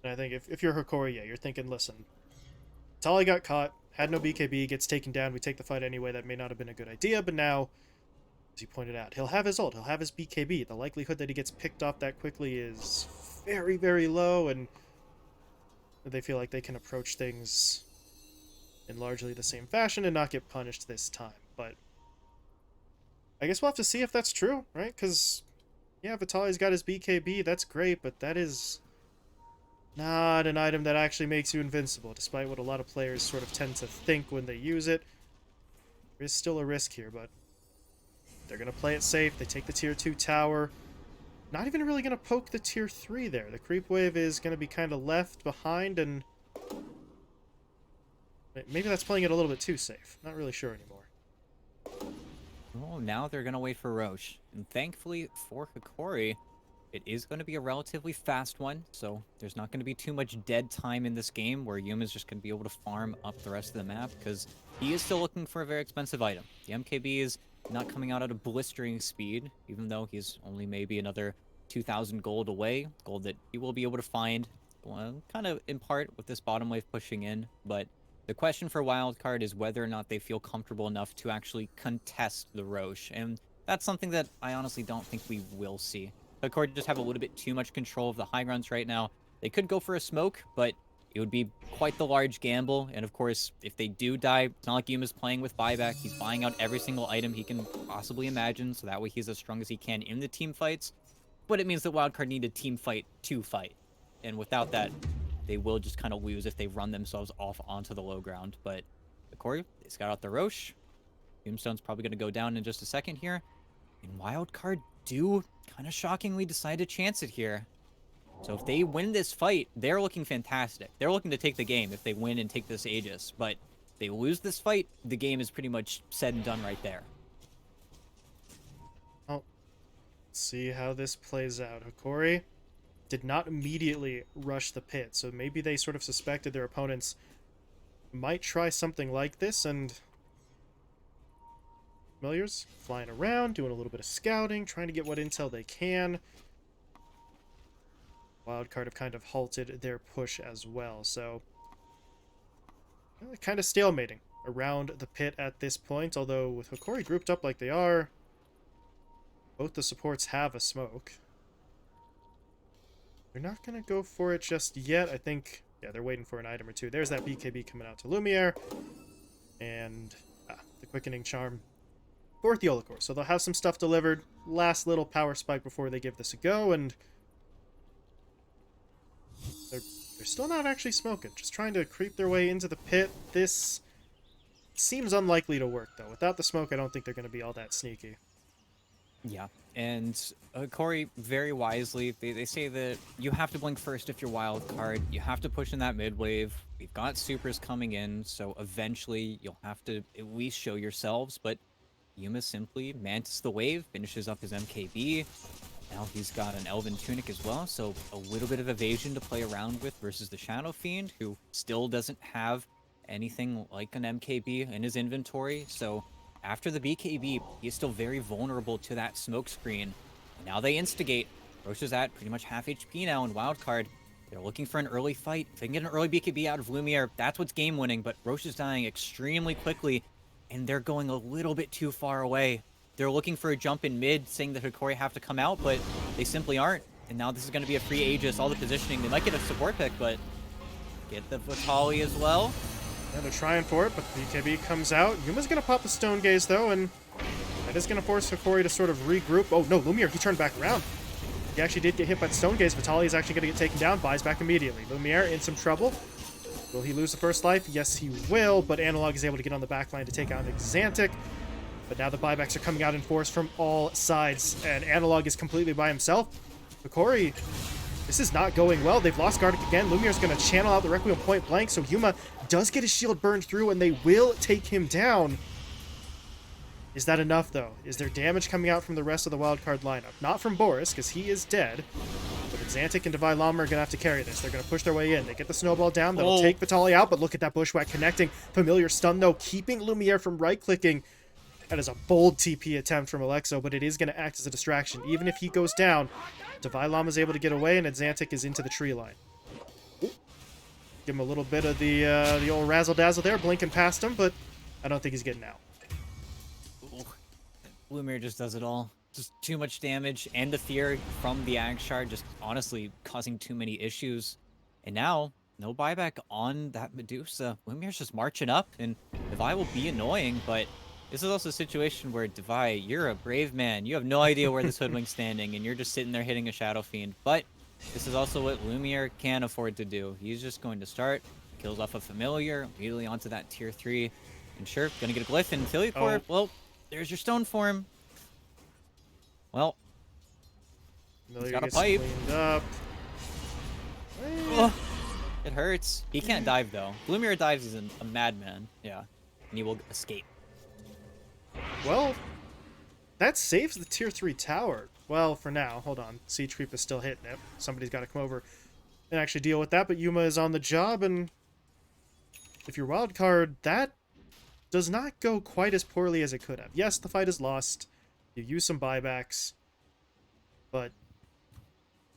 And I think if you're Hokori, yeah, you're thinking, listen, Tali got caught, had no BKB, gets taken down, we take the fight anyway. That may not have been a good idea, but now, as you pointed out, he'll have his ult, he'll have his BKB. The likelihood that he gets picked off that quickly is very, very low, and they feel like they can approach things in largely the same fashion and not get punished this time. But I guess we'll have to see if that's true, right? Because, yeah, Vitaly's got his BKB, that's great, but that is not an item that actually makes you invincible, despite what a lot of players sort of tend to think when they use it. There is still a risk here, but they're going to play it safe. They take the tier 2 tower. Not even really going to poke the tier 3 there. The creep wave is going to be kind of left behind, and maybe that's playing it a little bit too safe. Not really sure anymore. Well, now they're going to wait for Roche. And thankfully for Hokori, it is going to be a relatively fast one, so there's not going to be too much dead time in this game where Yuma's just going to be able to farm up the rest of the map, because he is still looking for a very expensive item. The MKB is not coming out at a blistering speed, even though he's only maybe another 2,000 gold away, gold that he will be able to find, well, kind of in part with this bottom wave pushing in. But the question for Wildcard is whether or not they feel comfortable enough to actually contest the Roche, and that's something that I honestly don't think we will see. Hokori just have a little bit too much control of the high grounds right now. They could go for a smoke, but it would be quite the large gamble. And of course, if they do die, it's not like Yuma's playing with buyback. He's buying out every single item he can possibly imagine, so that way he's as strong as he can in the team fights. But it means that Wildcard need a team fight to fight. And without that, they will just kind of lose if they run themselves off onto the low ground. But Hokori, they scout out the Roche. Tombstone's probably going to go down in just a second here. And Wildcard do kind of shockingly decide to chance it here. So if they win this fight, they're looking fantastic. They're looking to take the game if they win and take this Aegis. But if they lose this fight, the game is pretty much said and done right there. Well, let's see how this plays out. Hokori did not immediately rush the pit, so maybe they sort of suspected their opponents might try something like this, and familiars flying around, doing a little bit of scouting, trying to get what intel they can. Wildcard have kind of halted their push as well, so kind of stalemating around the pit at this point, although with Hokori grouped up like they are, both the supports have a smoke. They're not going to go for it just yet. I think, yeah, they're waiting for an item or two. There's that BKB coming out to Lumiere, and the Quickening Charm for Theolacor. So they'll have some stuff delivered. Last little power spike before they give this a go, and they're still not actually smoking. Just trying to creep their way into the pit. This seems unlikely to work, though. Without the smoke, I don't think they're going to be all that sneaky. Yeah, and Corey, very wisely, they say that you have to blink first if you're wild card. You have to push in that mid wave. We've got supers coming in, so eventually you'll have to at least show yourselves. But Yuma simply mantis the wave, finishes up his MKB. Now he's got an Elven Tunic as well, so a little bit of evasion to play around with versus the Shadow Fiend, who still doesn't have anything like an MKB in his inventory. So after the BKB, he's still very vulnerable to that smoke screen. And now they instigate. Roche is at pretty much half HP now in Wildcard. They're looking for an early fight. If they can get an early BKB out of Lumiere, that's what's game winning, but Roche is dying extremely quickly, and they're going a little bit too far away. They're looking for a jump in mid, saying that Hokori have to come out, but they simply aren't. And now this is going to be a free Aegis, all the positioning. They might get a support pick, but get the Vitali as well. Yeah, they're trying for it, but the BKB comes out. Yuma's going to pop the Stone Gaze, though, and that is going to force Hokori to sort of regroup. Oh, no, Lumiere, he turned back around. He actually did get hit by the Stone Gaze. Vitali is actually going to get taken down, buys back immediately. Lumiere in some trouble. Will he lose the first life? Yes, he will, but Analog is able to get on the back line to take out Xantic. But now the buybacks are coming out in force from all sides, and Analog is completely by himself. Hokori, this is not going well. They've lost Gardic again. Lumiere's going to channel out the Requiem point blank, so Yuma does get his shield burned through, and they will take him down. Is that enough, though? Is there damage coming out from the rest of the wildcard lineup? Not from Boris, because he is dead. But Xantic and Divine Llama are going to have to carry this. They're going to push their way in. They get the snowball down. That'll take Vitali out, but look at that bushwhack connecting. Familiar stun, though, keeping Lumiere from right-clicking. That is a bold TP attempt from Alexo, but it is going to act as a distraction. Even if he goes down, Divine Llama is able to get away, and Xantic is into the tree line. Ooh. Give him a little bit of the old razzle-dazzle there, blinking past him, but I don't think he's getting out. Lumiere just does it all. Just too much damage, and the fear from the Ag Shard just honestly causing too many issues. And now, no buyback on that Medusa. Lumiere's just marching up, and Devi will be annoying, but this is also a situation where Devi, you're a brave man. You have no idea where this hoodwink's standing, and you're just sitting there hitting a Shadow Fiend. But this is also what Lumiere can afford to do. He's just going to start, kills off a familiar, immediately onto that tier 3. And sure, gonna get a glyph in Phillycore. Well, there's your stone form. Well, he's got a pipe. Up. Oh, it hurts. He can't dive, though. Lumiere dives, he's a madman. Yeah, and he will escape. Well, that saves the tier 3 tower. Well, for now. Hold on. Siege Creep is still hitting it. Somebody's got to come over and actually deal with that, but Yuma is on the job, and if you're wildcard, that does not go quite as poorly as it could have. Yes, the fight is lost. You use some buybacks, but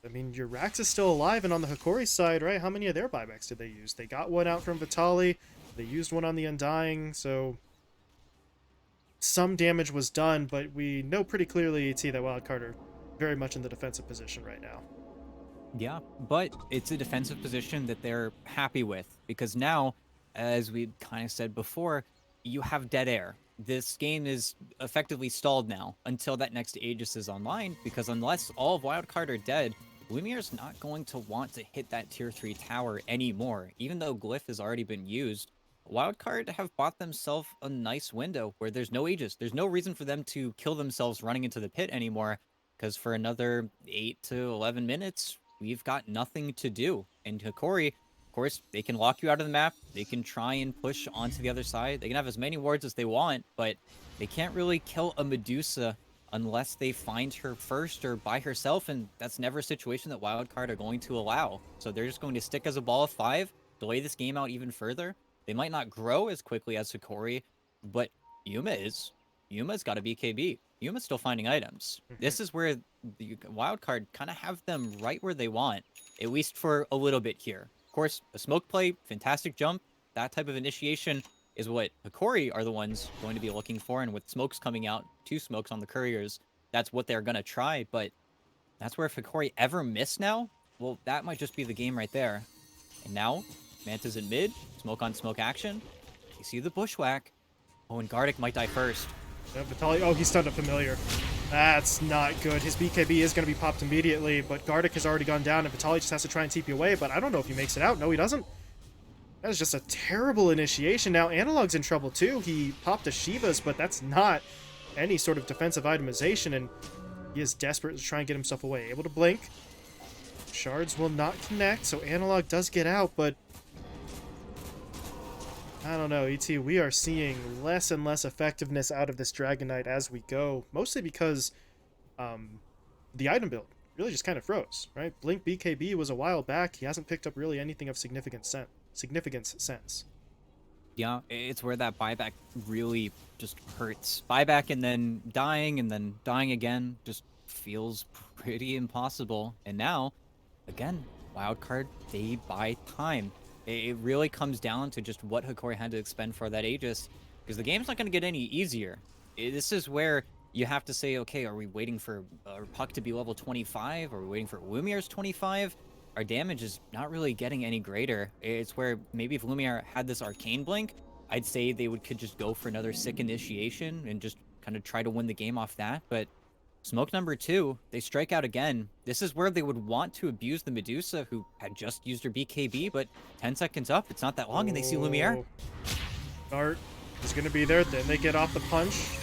I mean, your Rax is still alive, and on the Hokori side, right? How many of their buybacks did they use? They got one out from Vitali. They used one on the Undying, so some damage was done, but we know pretty clearly that Wildcard are very much in the defensive position right now. Yeah, but it's a defensive position that they're happy with, because now, as we kind of said before, you have dead air. This game is effectively stalled now until that next Aegis is online, because unless all of Wildcard are dead, Lumiere's not going to want to hit that tier 3 tower anymore. Even though Glyph has already been used, Wildcard have bought themselves a nice window where there's no Aegis. There's no reason for them to kill themselves running into the pit anymore, because for another 8 to 11 minutes, we've got nothing to do. And Hokori, of course, they can lock you out of the map. They can try and push onto the other side. They can have as many wards as they want, but they can't really kill a Medusa unless they find her first or by herself, and that's never a situation that Wildcard are going to allow. So they're just going to stick as a ball of 5, delay this game out even further. They might not grow as quickly as Hokori, but Yuma is. Yuma's got a BKB. Yuma's still finding items. This is where the Wildcard kind of have them right where they want, at least for a little bit here. Of course, a smoke play, fantastic jump, that type of initiation is what Hokori are the ones going to be looking for, and with smokes coming out, 2 smokes on the couriers, that's what they're going to try, but that's where if Hokori ever miss now, well, that might just be the game right there. And now, Manta's in mid, smoke on smoke action, you see the bushwhack. Oh, and Gardic might die first. Yeah, Vitali, oh, he stunned a familiar. That's not good. His BKB is going to be popped immediately, but Gardic has already gone down, and Vitali just has to try and TP away, but I don't know if he makes it out. No, he doesn't. That is just a terrible initiation. Now, Analog's in trouble, too. He popped a Shiva's, but that's not any sort of defensive itemization, and He is desperate to try and get himself away. Able to blink. Shards will not connect, so Analog does get out, but I don't know, ET, we are seeing less and less effectiveness out of this Dragon Knight as we go, mostly because the item build really just kind of froze, right? Blink BKB was a while back. He hasn't picked up really anything of significance since. Yeah, it's where that buyback really just hurts. Buyback and then dying again just feels pretty impossible. And now, again, Wildcard, they buy time. It really comes down to just what Hokori had to expend for that Aegis, because the game's not going to get any easier. This is where you have to say, okay, are we waiting for our Puck to be level 25? Are we waiting for Lumiere's 25? Our damage is not really getting any greater. It's where maybe if Lumiere had this Arcane Blink, I'd say they could just go for another sick initiation and just kind of try to win the game off that. But smoke number 2, they strike out again. This is where they would want to abuse the Medusa, who had just used her BKB, but 10 seconds up, it's not that long, and they see Lumiere. Dart is going to be there. Then they get off the punch.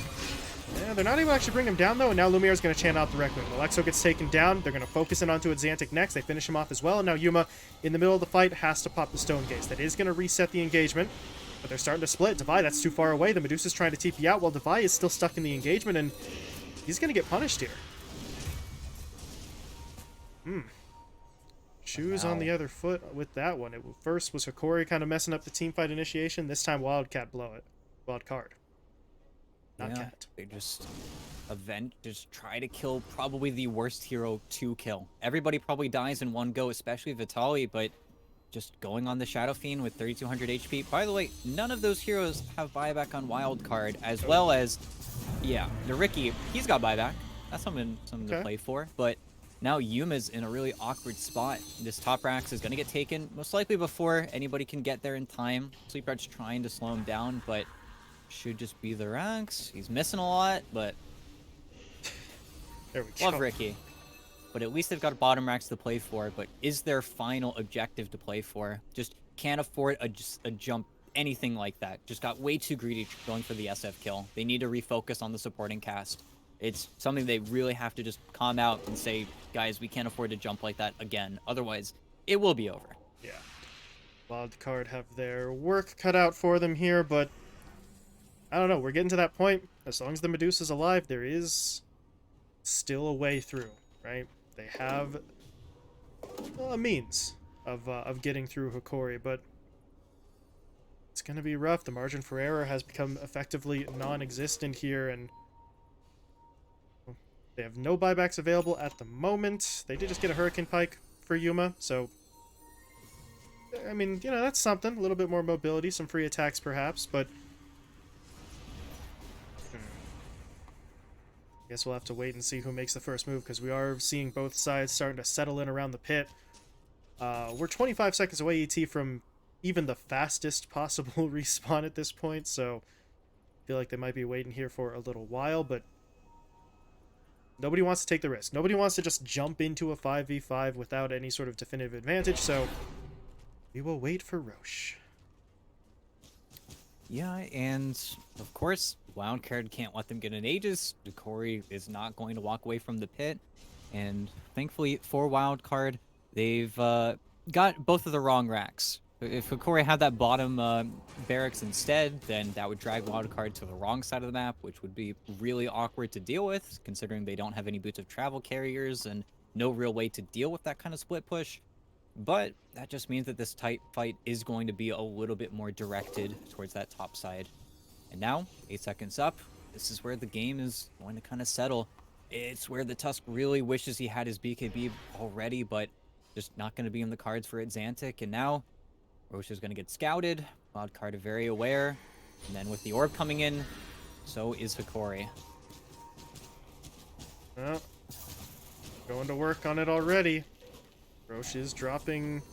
Yeah, they're not able to actually bring him down, though, and now Lumiere's going to chant out the Requiem. Alexo gets taken down. They're going to focus in onto Exantic next. They finish him off as well, and now Yuma, in the middle of the fight, has to pop the Stone Gaze. That is going to reset the engagement, but they're starting to split. Devi, that's too far away. The Medusa's trying to TP out while Devi is still stuck in the engagement, and he's going to get punished here. Shoes on the other foot with that one. First was Hokori kind of messing up the teamfight initiation. This time Wildcard blow it. Wildcard. Not Cat. They just try to kill probably the worst hero to kill. Everybody probably dies in one go, especially Vitaly, but just going on the Shadow Fiend with 3200 HP. By the way, none of those heroes have buyback on Wildcard, as well as, yeah, the Ricky, he's got buyback. That's something to play for, but now Yuma's in a really awkward spot. This top Rax is going to get taken, most likely before anybody can get there in time. Sleeper's trying to slow him down, but should just be the Rax. He's missing a lot, but there we go. Love Ricky. But at least they've got a bottom Rax to play for, but is their final objective to play for? Just can't afford a jump, anything like that. Just got way too greedy going for the SF kill. They need to refocus on the supporting cast. It's something they really have to just calm out and say, guys, we can't afford to jump like that again. Otherwise, it will be over. Yeah. Wildcard have their work cut out for them here, but I don't know. We're getting to that point. As long as the Medusa's alive, there is still a way through, right? They have a means of getting through Hokori, but it's going to be rough. The margin for error has become effectively non-existent here, and they have no buybacks available at the moment. They did just get a Hurricane Pike for Yuma, so I mean, you know, that's something. A little bit more mobility, some free attacks perhaps, but I guess we'll have to wait and see who makes the first move, because we are seeing both sides starting to settle in around the pit. We're 25 seconds away, ET, from even the fastest possible respawn at this point, so I feel like they might be waiting here for a little while, but nobody wants to take the risk. Nobody wants to just jump into a 5v5 without any sort of definitive advantage, so we will wait for Roche. Yeah, and of course, Wildcard can't let them get an Aegis. Hokori is not going to walk away from the pit, and thankfully for Wildcard, they've got both of the wrong racks. If Hokori had that bottom barracks instead, then that would drag Wildcard to the wrong side of the map, which would be really awkward to deal with, considering they don't have any boots of travel carriers and no real way to deal with that kind of split push. But that just means that this tight fight is going to be a little bit more directed towards that top side. And now, 8 seconds up, this is where the game is going to kind of settle. It's where the Tusk really wishes he had his BKB already, but just not going to be in the cards for Exantic. And now, Roche is going to get scouted. Wildcard are very aware. And then with the orb coming in, so is Hokori. Well, going to work on it already. Roche is dropping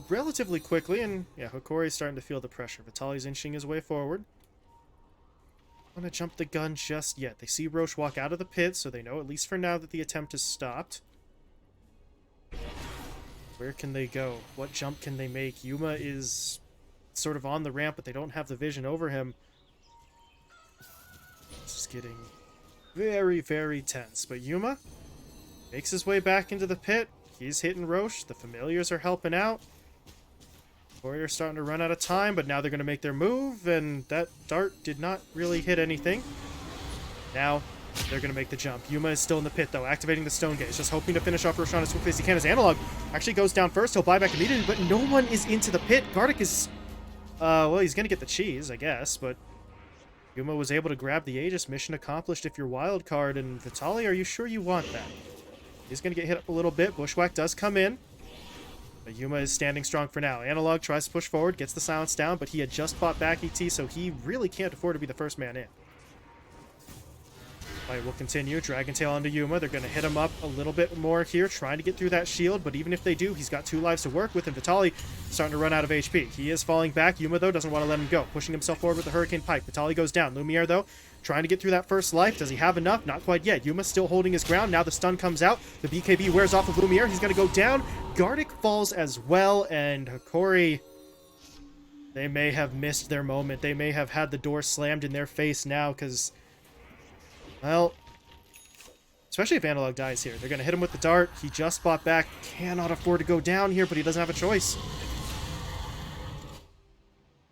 relatively quickly, and yeah, Hokori's starting to feel the pressure. Vitaly's inching his way forward. Not gonna jump the gun just yet. They see Roche walk out of the pit, so they know at least for now that the attempt is stopped. Where can they go? What jump can they make? Yuma is sort of on the ramp, but they don't have the vision over him. It's just getting very, very tense. But Yuma makes his way back into the pit. He's hitting Roche. The familiars are helping out. Warriors starting to run out of time, but now they're going to make their move, and that dart did not really hit anything. Now they're going to make the jump. Yuma is still in the pit, though, activating the Stone Gaze, just hoping to finish off Roshan as quickly as he can. His Analog actually goes down first. He'll buy back immediately, but no one is into the pit. Gardic is... well, he's going to get the cheese, I guess, but Yuma was able to grab the Aegis. Mission accomplished if you're Wildcard. And Vitaly, are you sure you want that? He's going to get hit up a little bit. Bushwhack does come in. But Yuma is standing strong for now. Analog tries to push forward, gets the silence down, but he had just bought back ET, so he really can't afford to be the first man in. Fight will continue. Dragon Tail onto Yuma. They're going to hit him up a little bit more here, trying to get through that shield, but even if they do, he's got 2 lives to work with, and Vitaly starting to run out of HP. He is falling back. Yuma, though, doesn't want to let him go, pushing himself forward with the Hurricane Pike. Vitaly goes down. Lumiere, though, trying to get through that first life. Does he have enough? Not quite yet. Yuma still holding his ground. Now the stun comes out. The BKB wears off of Lumiere. He's going to go down. Gardic falls as well, and Hokori, they may have missed their moment. They may have had the door slammed in their face now, because, well, especially if Analog dies here. They're going to hit him with the dart. He just bought back. Cannot afford to go down here, but he doesn't have a choice.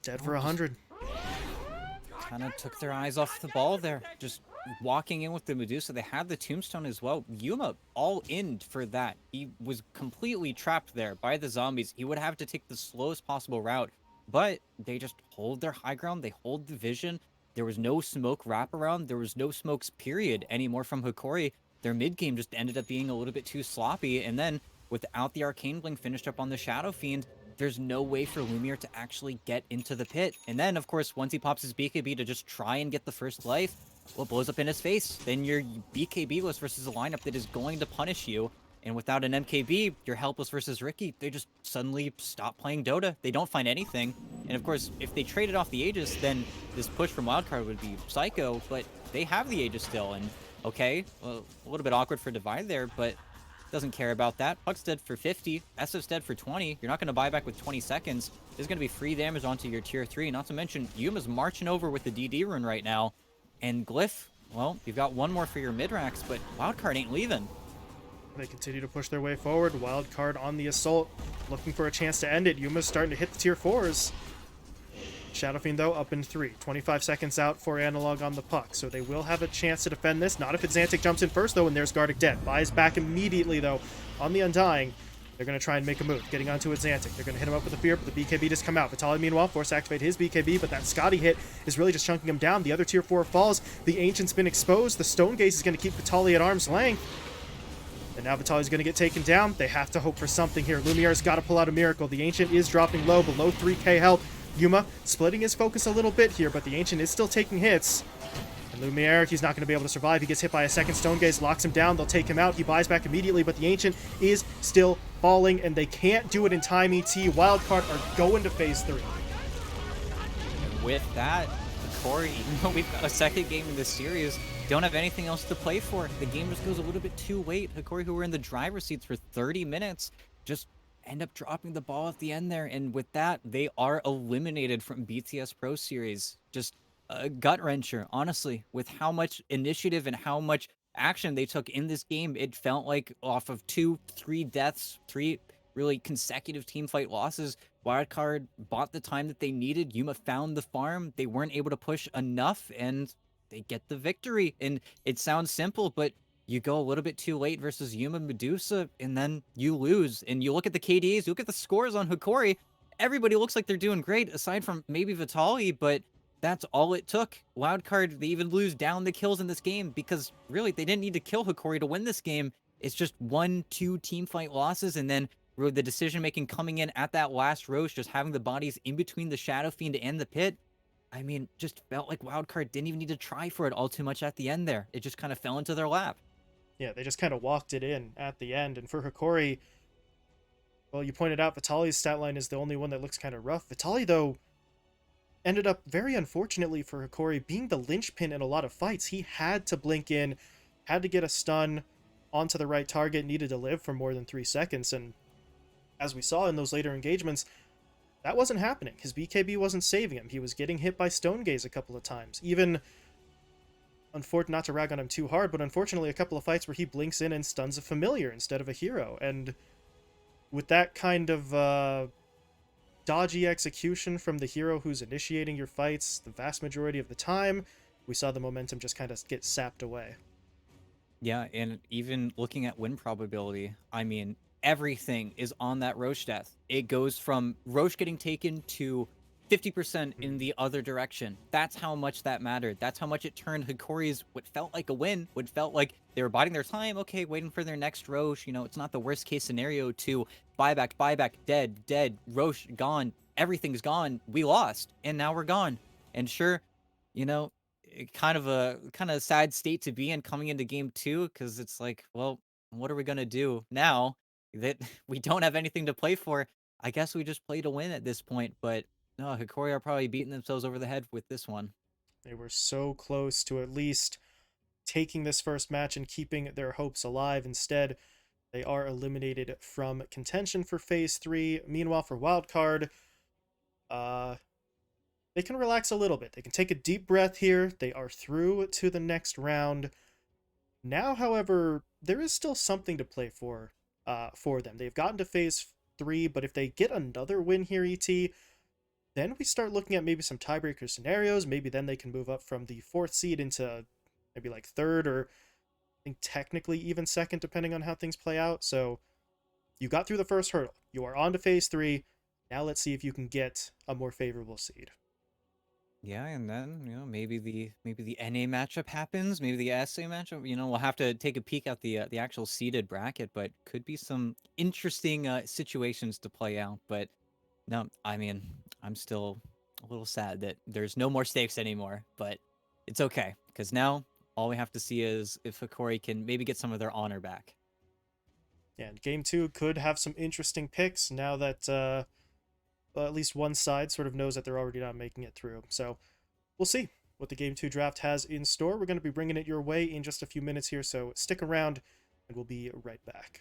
Dead for 100. Kind of took their eyes off the ball there. Just walking in with the Medusa. They had the tombstone as well. Yuma all in for that. He was completely trapped there by the zombies. He would have to take the slowest possible route, but they just hold their high ground. They hold the vision. There was no smoke wraparound. There was no smokes period anymore from Hokori. Their mid game just ended up being a little bit too sloppy, and then without the Arcane Blink finished up on the Shadow Fiend, there's no way for Lumiere to actually get into the pit. And then, of course, once he pops his BKB to just try and get the first life, well, it blows up in his face. Then you're BKB-less versus a lineup that is going to punish you. And without an MKB, you're helpless versus Ricky. They just suddenly stop playing Dota. They don't find anything. And of course, if they traded off the Aegis, then this push from Wildcard would be psycho. But they have the Aegis still. And okay, well, a little bit awkward for Divide there, but doesn't care about that. Puck's dead for 50. SF's dead for 20. You're not going to buy back with 20 seconds. There's going to be free damage onto your tier 3. Not to mention, Yuma's marching over with the DD rune right now. And Glyph, well, you've got one more for your mid-racks, but Wildcard ain't leaving. They continue to push their way forward. Wildcard on the assault, looking for a chance to end it. Yuma's starting to hit the tier 4s. Shadow Fiend, though, up in 3. 25 seconds out for Analog on the puck, so they will have a chance to defend this. Not if Xantic jumps in first, though, and there's Gardic dead. Buys back immediately, though, on the Undying. They're going to try and make a move, getting onto Xantic. They're going to hit him up with the Fear, but the BKB just come out. Vitaly, meanwhile, force activate his BKB, but that Scotty hit is really just chunking him down. The other tier 4 falls. The Ancient's been exposed. The Stone Gaze is going to keep Vitaly at arm's length. And now Vitaly's going to get taken down. They have to hope for something here. Lumiere's got to pull out a miracle. The Ancient is dropping low, below 3k health. Yuma splitting his focus a little bit here, but the Ancient is still taking hits. And Lumiere, he's not going to be able to survive. He gets hit by a second Stone Gaze, locks him down. They'll take him out. He buys back immediately, but the Ancient is still falling, and they can't do it in time. ET Wildcard are going to phase 3. With that, Hokori, even though we've got a second game in this series, don't have anything else to play for. The game just goes a little bit too late. Hokori, who were in the driver's seats for 30 minutes, just end up dropping the ball at the end there. And with that, they are eliminated from BTS Pro Series. Just a gut-wrencher, honestly, with how much initiative and how much action they took in this game. It felt like off of 2-3 deaths, 3 really consecutive team fight losses, Wildcard bought the time that they needed. Yuma found the farm. They weren't able to push enough, and they get the victory. And it sounds simple, but you go a little bit too late versus Yuma Medusa, and then you lose. And you look at the KDAs, you look at the scores on Hokori, everybody looks like they're doing great, aside from maybe Vitaly, but that's all it took. Wildcard, they even lose down the kills in this game because really they didn't need to kill Hokori to win this game. It's just 1-2 team fight losses, and then really the decision making coming in at that last roast, just having the bodies in between the Shadow Fiend and the pit. I mean, just felt like Wildcard didn't even need to try for it all too much at the end there. It just kind of fell into their lap. Yeah, they just kind of walked it in at the end. And for Hokori, well, you pointed out Vitaly's stat line is the only one that looks kind of rough. Vitaly, though, ended up, very unfortunately for Hokori, being the linchpin in a lot of fights. He had to blink in, had to get a stun onto the right target, needed to live for more than 3 seconds. And as we saw in those later engagements, that wasn't happening. His BKB wasn't saving him. He was getting hit by Stone Gaze a couple of times. Even unfortunate, not to rag on him too hard, but unfortunately a couple of fights where he blinks in and stuns a familiar instead of a hero. And with that kind of dodgy execution from the hero who's initiating your fights the vast majority of the time, we saw the momentum just kind of get sapped away. Yeah, and even looking at win probability, I mean, everything is on that Roche death. It goes from Roche getting taken to 50% in the other direction. That's how much that mattered. That's how much it turned Hikori's what felt like a win, what felt like they were biding their time, okay, waiting for their next Roche. You know, it's not the worst case scenario to buyback, dead, Roche gone, everything's gone. We lost, and now we're gone. And sure, you know, kind of a sad state to be in coming into game 2, because it's like, well, what are we gonna do now that we don't have anything to play for? I guess we just play to win at this point. But no, Hikori are probably beating themselves over the head with this one. They were so close to at least taking this first match and keeping their hopes alive. Instead, they are eliminated from contention for Phase 3. Meanwhile, for Wildcard, they can relax a little bit. They can take a deep breath here. They are through to the next round. Now, however, there is still something to play for them. They've gotten to Phase 3, but if they get another win here, ET, then we start looking at maybe some tiebreaker scenarios. Maybe then they can move up from the 4th seed into maybe like 3rd, or I think technically even 2nd, depending on how things play out. So you got through the first hurdle. You are on to Phase 3. Now let's see if you can get a more favorable seed. Yeah, and then, you know, maybe the NA matchup happens, maybe the SA matchup. You know, we'll have to take a peek at the actual seeded bracket, but could be some interesting situations to play out. But no, I mean, I'm still a little sad that there's no more stakes anymore, but it's okay, because now all we have to see is if Hokori can maybe get some of their honor back. Yeah, and Game 2 could have some interesting picks now that well, at least one side sort of knows that they're already not making it through. So we'll see what the Game 2 draft has in store. We're going to be bringing it your way in just a few minutes here, so stick around and we'll be right back.